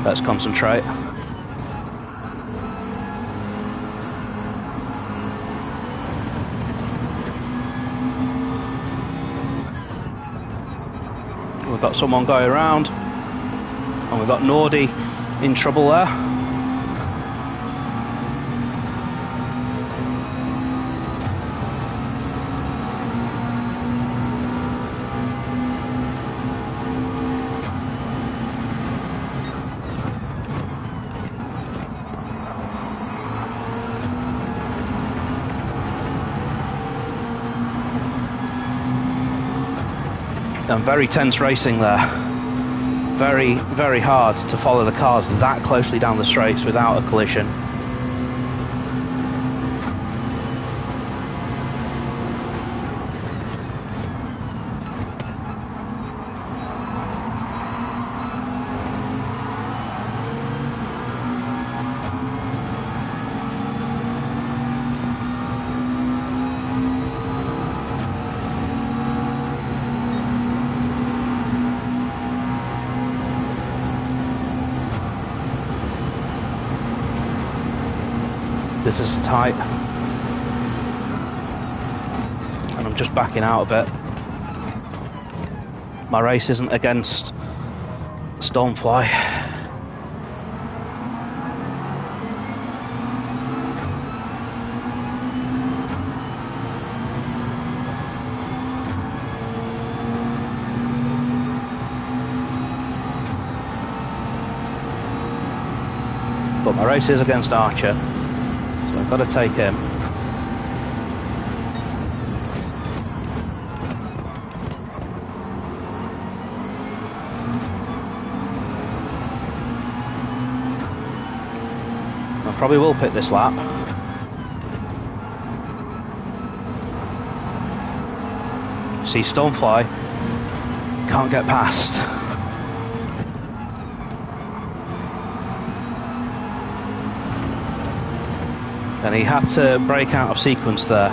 Let's concentrate. We've got someone going around, and we've got Nordy in trouble there. And very tense racing there. Very, very hard to follow the cars that closely down the straights without a collision. This is tight, and I'm just backing out a bit. My race isn't against Stormfly. but my race is against Archer, so I've got to take him. I probably will pick this lap. See Stonefly, can't get past. And he had to break out of sequence there.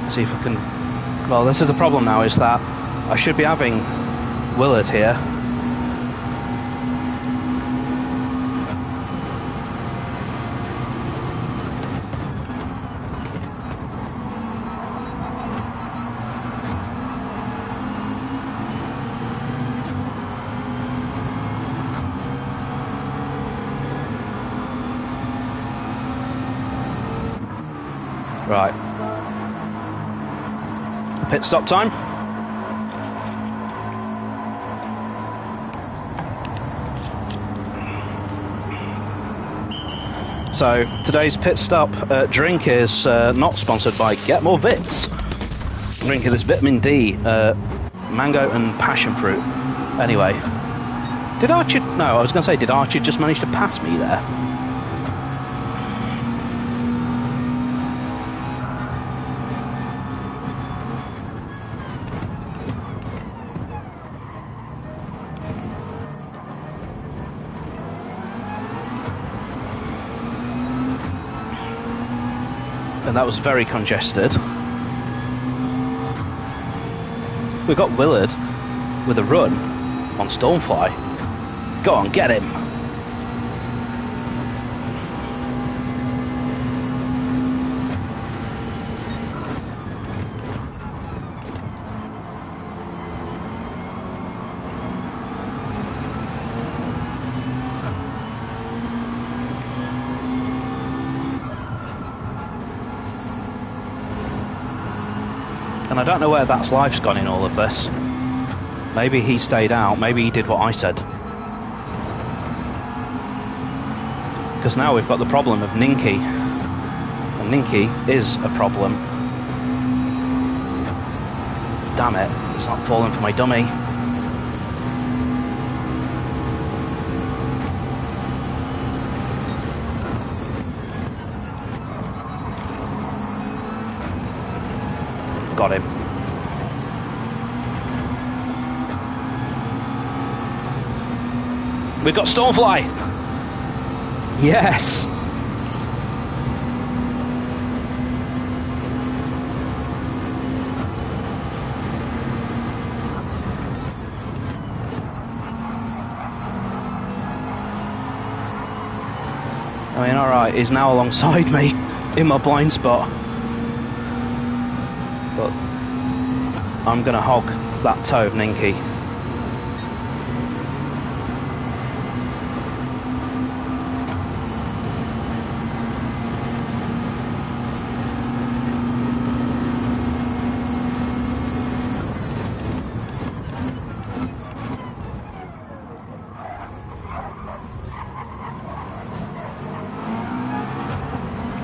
See if I can. Well, this is the problem now, is that I should be having Willard here. Right. Pit stop time. So today's pit stop drink is not sponsored by Get More Vits. Drinking this vitamin D, mango and passion fruit. Anyway, did Archie? No, I was going to say, did Archie just manage to pass me there? And that was very congested. We've got Willard with a run on Stonefly. Go on, get him! And I don't know where that's life's gone in all of this. Maybe he stayed out, maybe he did what I said. Because now we've got the problem of Ninky. And Ninky is a problem. Damn it, it's not falling for my dummy. Got him. We've got Stonefly. Yes. I mean, alright, he's now alongside me in my blind spot. But I'm going to hog that toe of Ninky.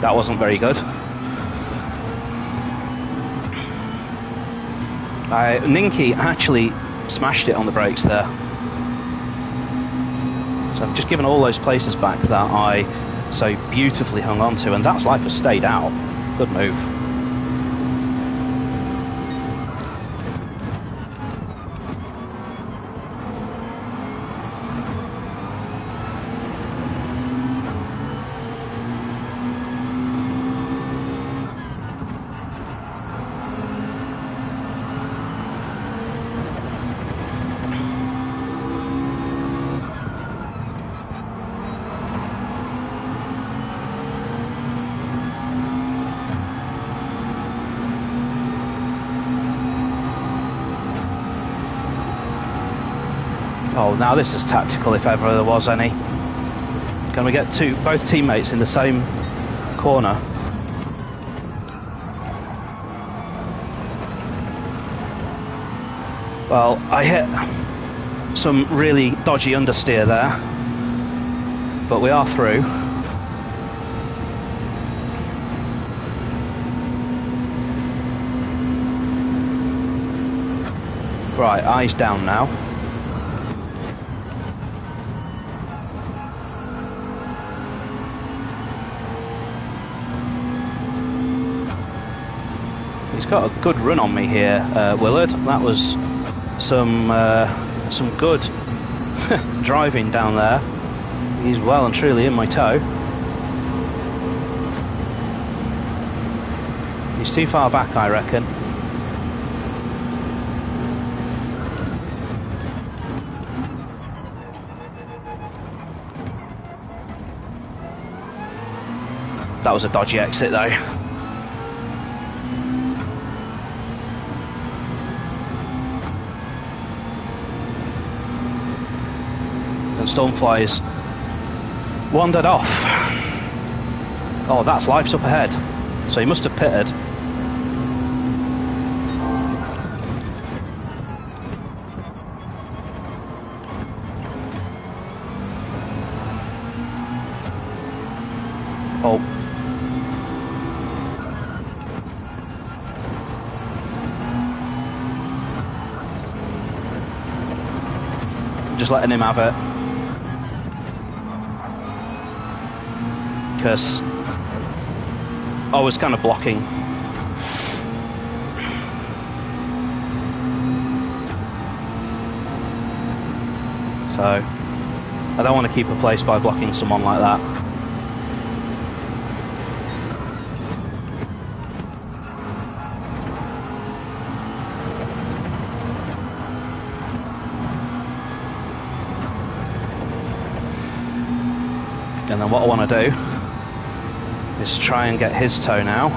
That wasn't very good. Ninky actually smashed it on the brakes there. So I've just given all those places back that I so beautifully hung on to, and that's life has stayed out. Good move. Oh, now this is tactical if ever there was any. Can we get both teammates in the same corner? Well, I hit some really dodgy understeer there, but we are through. Right, eyes down now. He's got a good run on me here, Willard. That was some good driving down there. He's well and truly in my toe. He's too far back, I reckon. That was a dodgy exit though. And Stormfly's wandered off. Oh, that's Life's up ahead. So he must have pitted. Oh. Just letting him have it. Because I was kind of blocking. So I don't want to keep a place by blocking someone like that. And then what I want to do is try and get his toe now.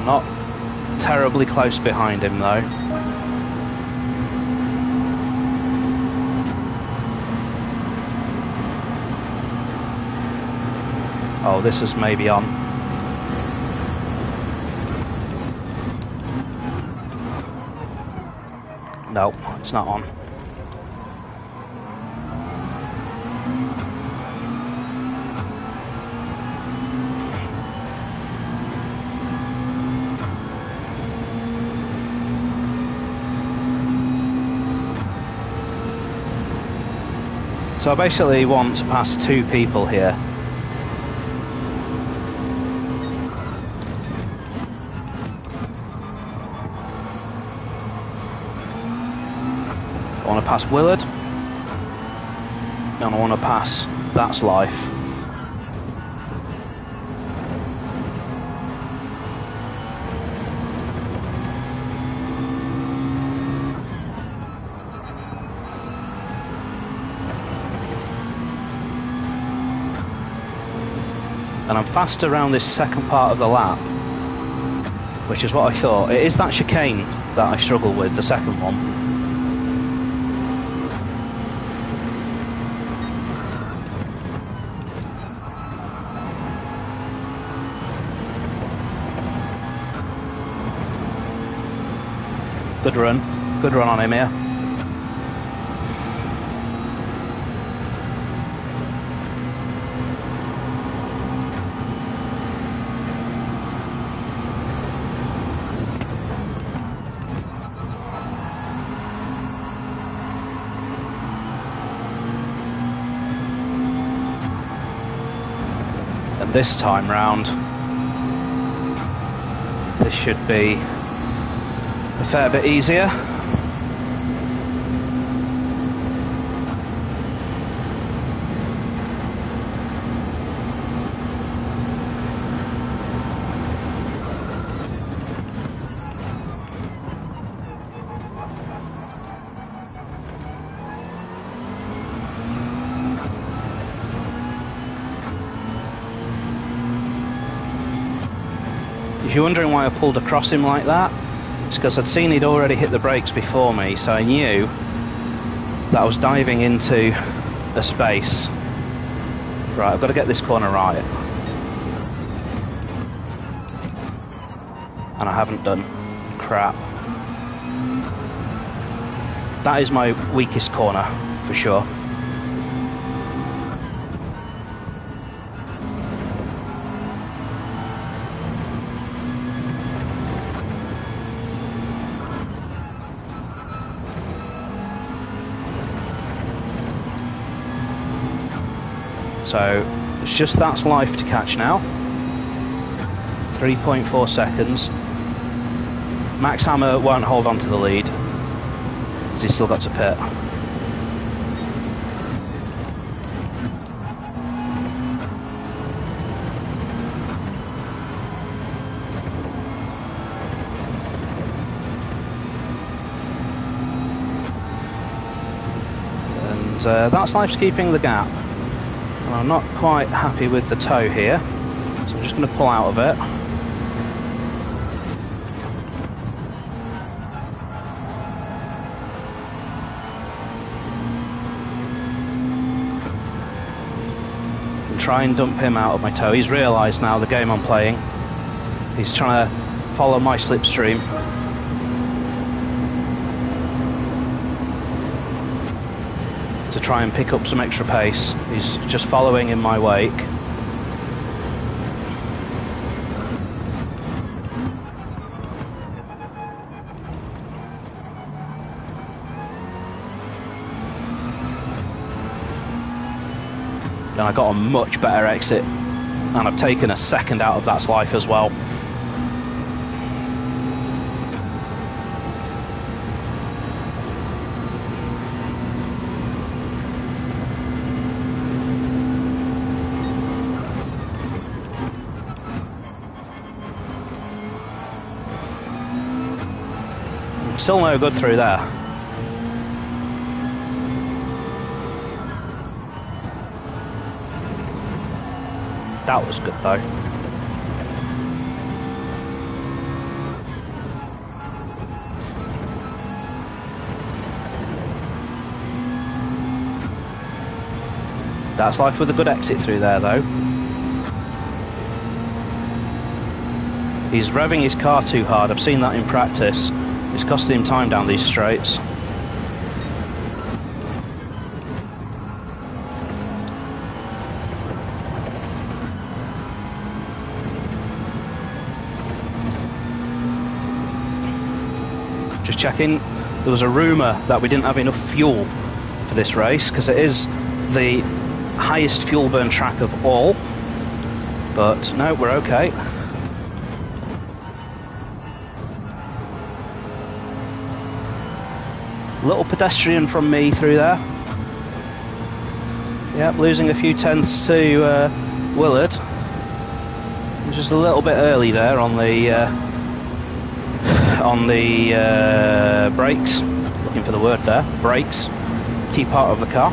Not terribly close behind him though. Oh, this is maybe on. No, it's not on. So I basically want to pass two people here. I want to pass Willard, and I want to pass That's Life. And I'm fast around this second part of the lap, which is what I thought. It is that chicane that I struggle with, the second one. Good run on him here. And this time round, this should be a fair bit easier. If you're wondering why I pulled across him like that, it's because I'd seen he'd already hit the brakes before me, so I knew that I was diving into a space. Right, I've got to get this corner right. And I haven't done. Crap. That is my weakest corner, for sure. So, it's just that's life to catch now. 3.4 seconds. Max Hammer won't hold on to the lead, as he's still got to pit. And that's life's keeping the gap. And I'm not quite happy with the toe here, so I'm just going to pull out of it. Try and dump him out of my toe. He's realised now the game I'm playing. He's trying to follow my slipstream. To try and pick up some extra pace. He's just following in my wake. And I got a much better exit, and I've taken a second out of that life as well. Still no good through there. That was good though. That's life with a good exit through there though. He's revving his car too hard. I've seen that in practice. It's costing him time down these straights. Just checking, there was a rumour that we didn't have enough fuel for this race, because it is the highest fuel burn track of all, but no, we're okay. Little pedestrian from me through there. Yep, losing a few tenths to Willard. Just a little bit early there on the brakes. Looking for the word there. Brakes. Key part of the car.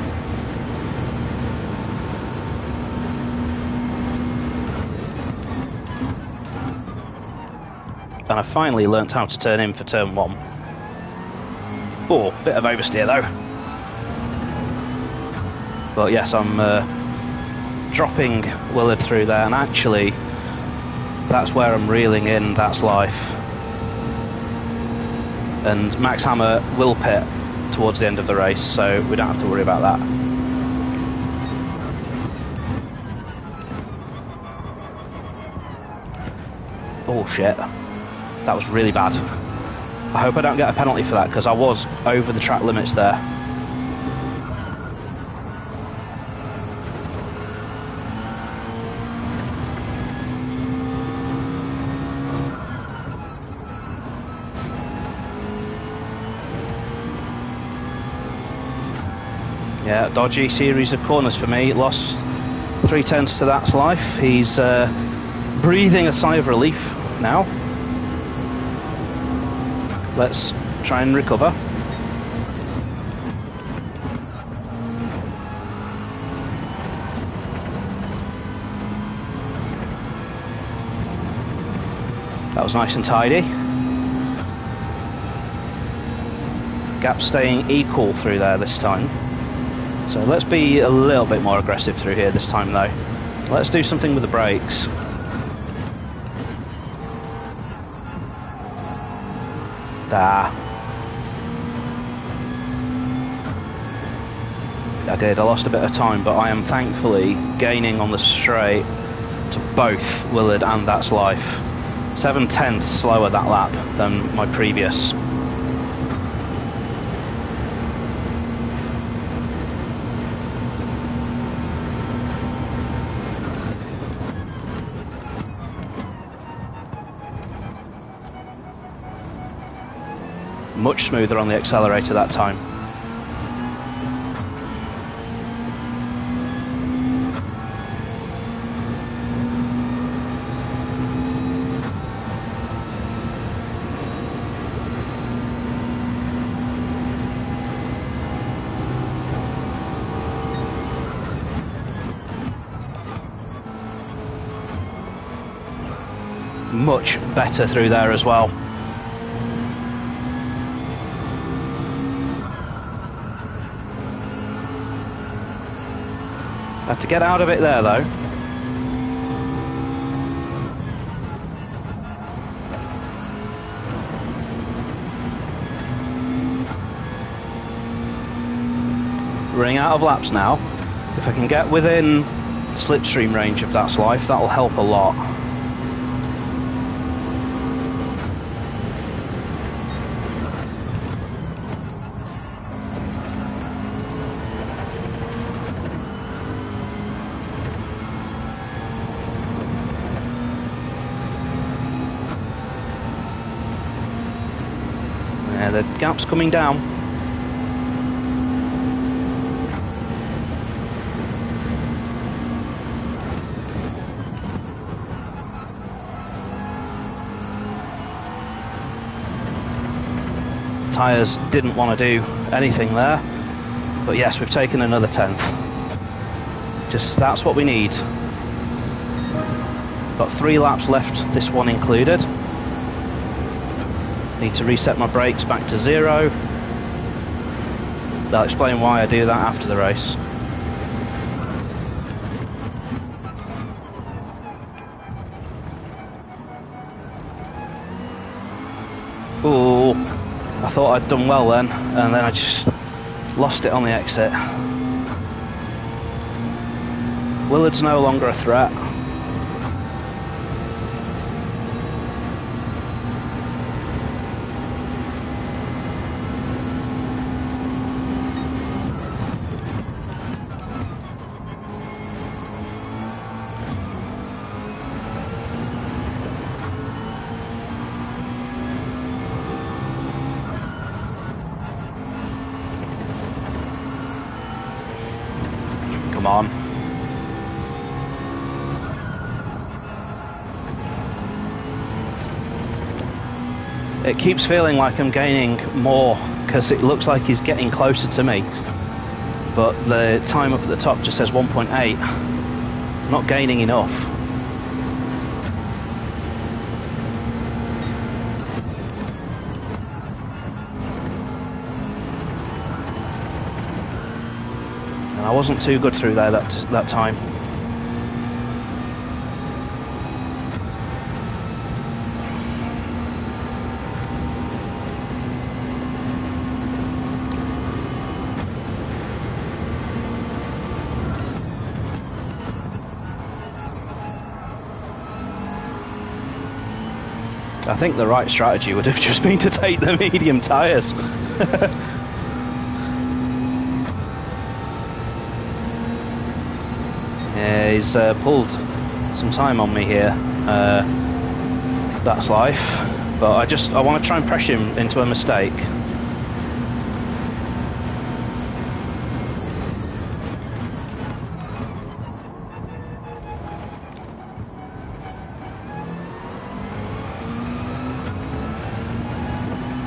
And I finally learnt how to turn in for turn 1. Oh, bit of oversteer though. But yes, I'm dropping Willard through there, and actually that's where I'm reeling in. That's life. And Max Hammer will pit towards the end of the race, so we don't have to worry about that. Oh shit, that was really bad. I hope I don't get a penalty for that, because I was over the track limits there. Yeah, dodgy series of corners for me. Lost 3 tenths to that's life. He's breathing a sigh of relief now. Let's try and recover. That was nice and tidy. Gap staying equal through there this time. So let's be a little bit more aggressive through here this time though. Let's do something with the brakes. I lost a bit of time, but I am thankfully gaining on the straight to both Willard and That's Life. 7/10 slower that lap than my previous. Much smoother on the accelerator that time. Much better through there as well. Had to get out of it there though. Running out of laps now. If I can get within slipstream range of That's Life, that'll help a lot. The gap's coming down. Tyres didn't want to do anything there, but yes, we've taken another 10th. Just that's what we need. Got 3 laps left, this one included. Need to reset my brakes back to 0. I'll explain why I do that after the race. Ooh, I thought I'd done well then, and then I just lost it on the exit. Willard's no longer a threat. Come on. It keeps feeling like I'm gaining more because it looks like he's getting closer to me, but the time up at the top just says 1.8. I'm not gaining enough. I wasn't too good through there that time. I think the right strategy would have just been to take the medium tyres. Yeah, he's pulled some time on me here. That's life. But I want to try and pressure him into a mistake.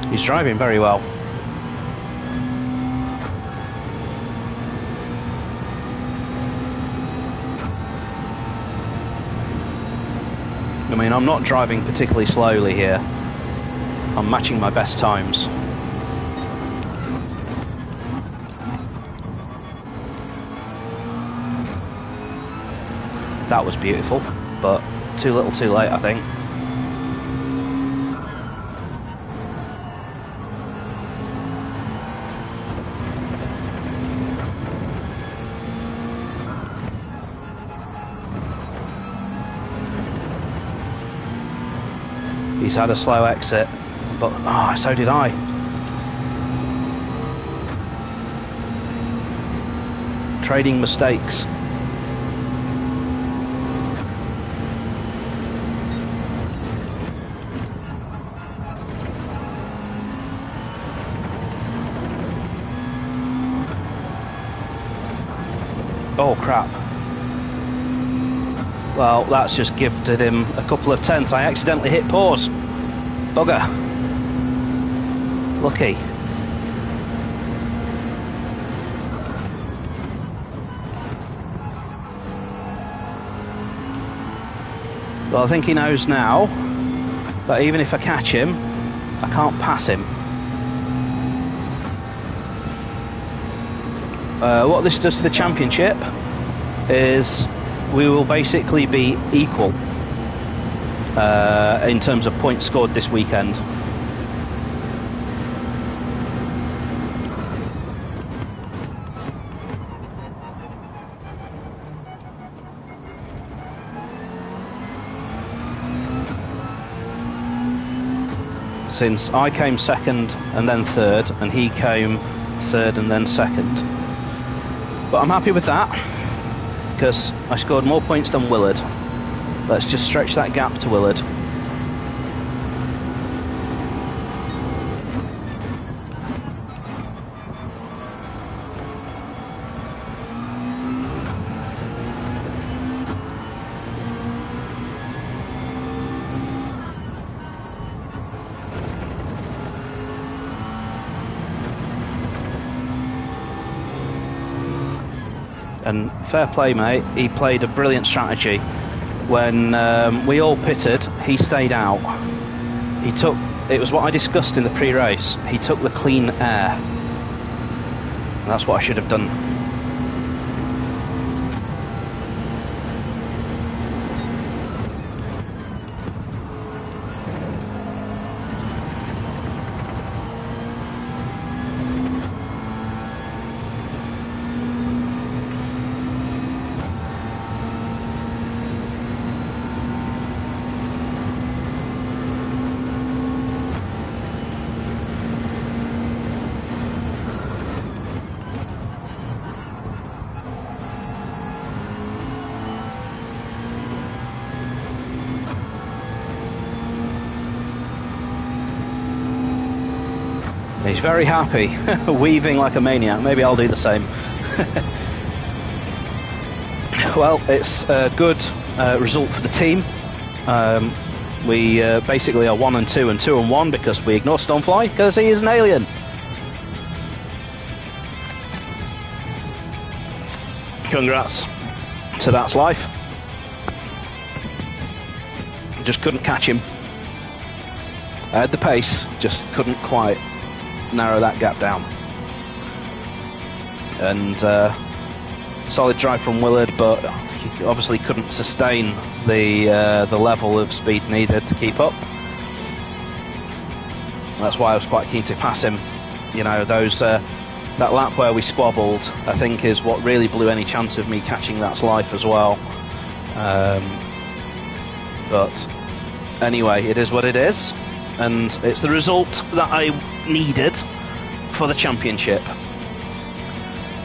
He's driving very well. I mean, I'm not driving particularly slowly here. I'm matching my best times. That was beautiful, but too little too late, I think. He's had a slow exit, but so did I. Trading mistakes. Oh crap. Well, that's just gifted him a couple of tenths. I accidentally hit pause. Bugger. Lucky. Well, I think he knows now that even if I catch him, I can't pass him. What this does to the championship is we will basically be equal in terms of points scored this weekend. Since I came second and then third, and he came third and then second. But I'm happy with that, because I scored more points than Willard. Let's just stretch that gap to Willard. And fair play, mate, he played a brilliant strategy. When we all pitted, he stayed out. He took, it was what I discussed in the pre-race, he took the clean air. And that's what I should have done. He's very happy, weaving like a maniac. Maybe I'll do the same. Well, it's a good result for the team. We basically are 1 and 2 and 2 and 1 because we ignore Stonefly because he is an alien. Congrats to That's Life. Just couldn't catch him. I had the pace, just couldn't quite narrow that gap down. And solid drive from Willard, but he obviously couldn't sustain the level of speed needed to keep up. That's why I was quite keen to pass him. You know, those that lap where we squabbled, I think, is what really blew any chance of me catching That's Life as well. But anyway, it is what it is, and it's the result that I needed for the championship.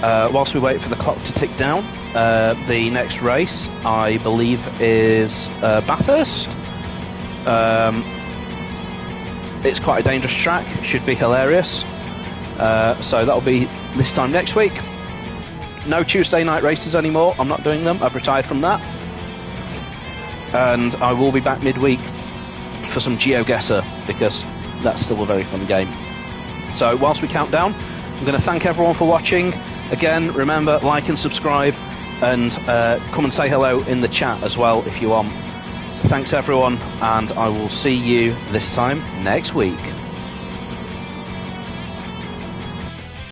Whilst we wait for the clock to tick down, the next race, I believe, is Bathurst. It's quite a dangerous track, should be hilarious. So that'll be this time next week. No Tuesday night races anymore, I'm not doing them, I've retired from that. And I will be back midweek for some GeoGuessr, because that's still a very fun game. So whilst we count down, I'm going to thank everyone for watching. Again, remember, like and subscribe, and come and say hello in the chat as well if you want. Thanks everyone, and I will see you this time next week.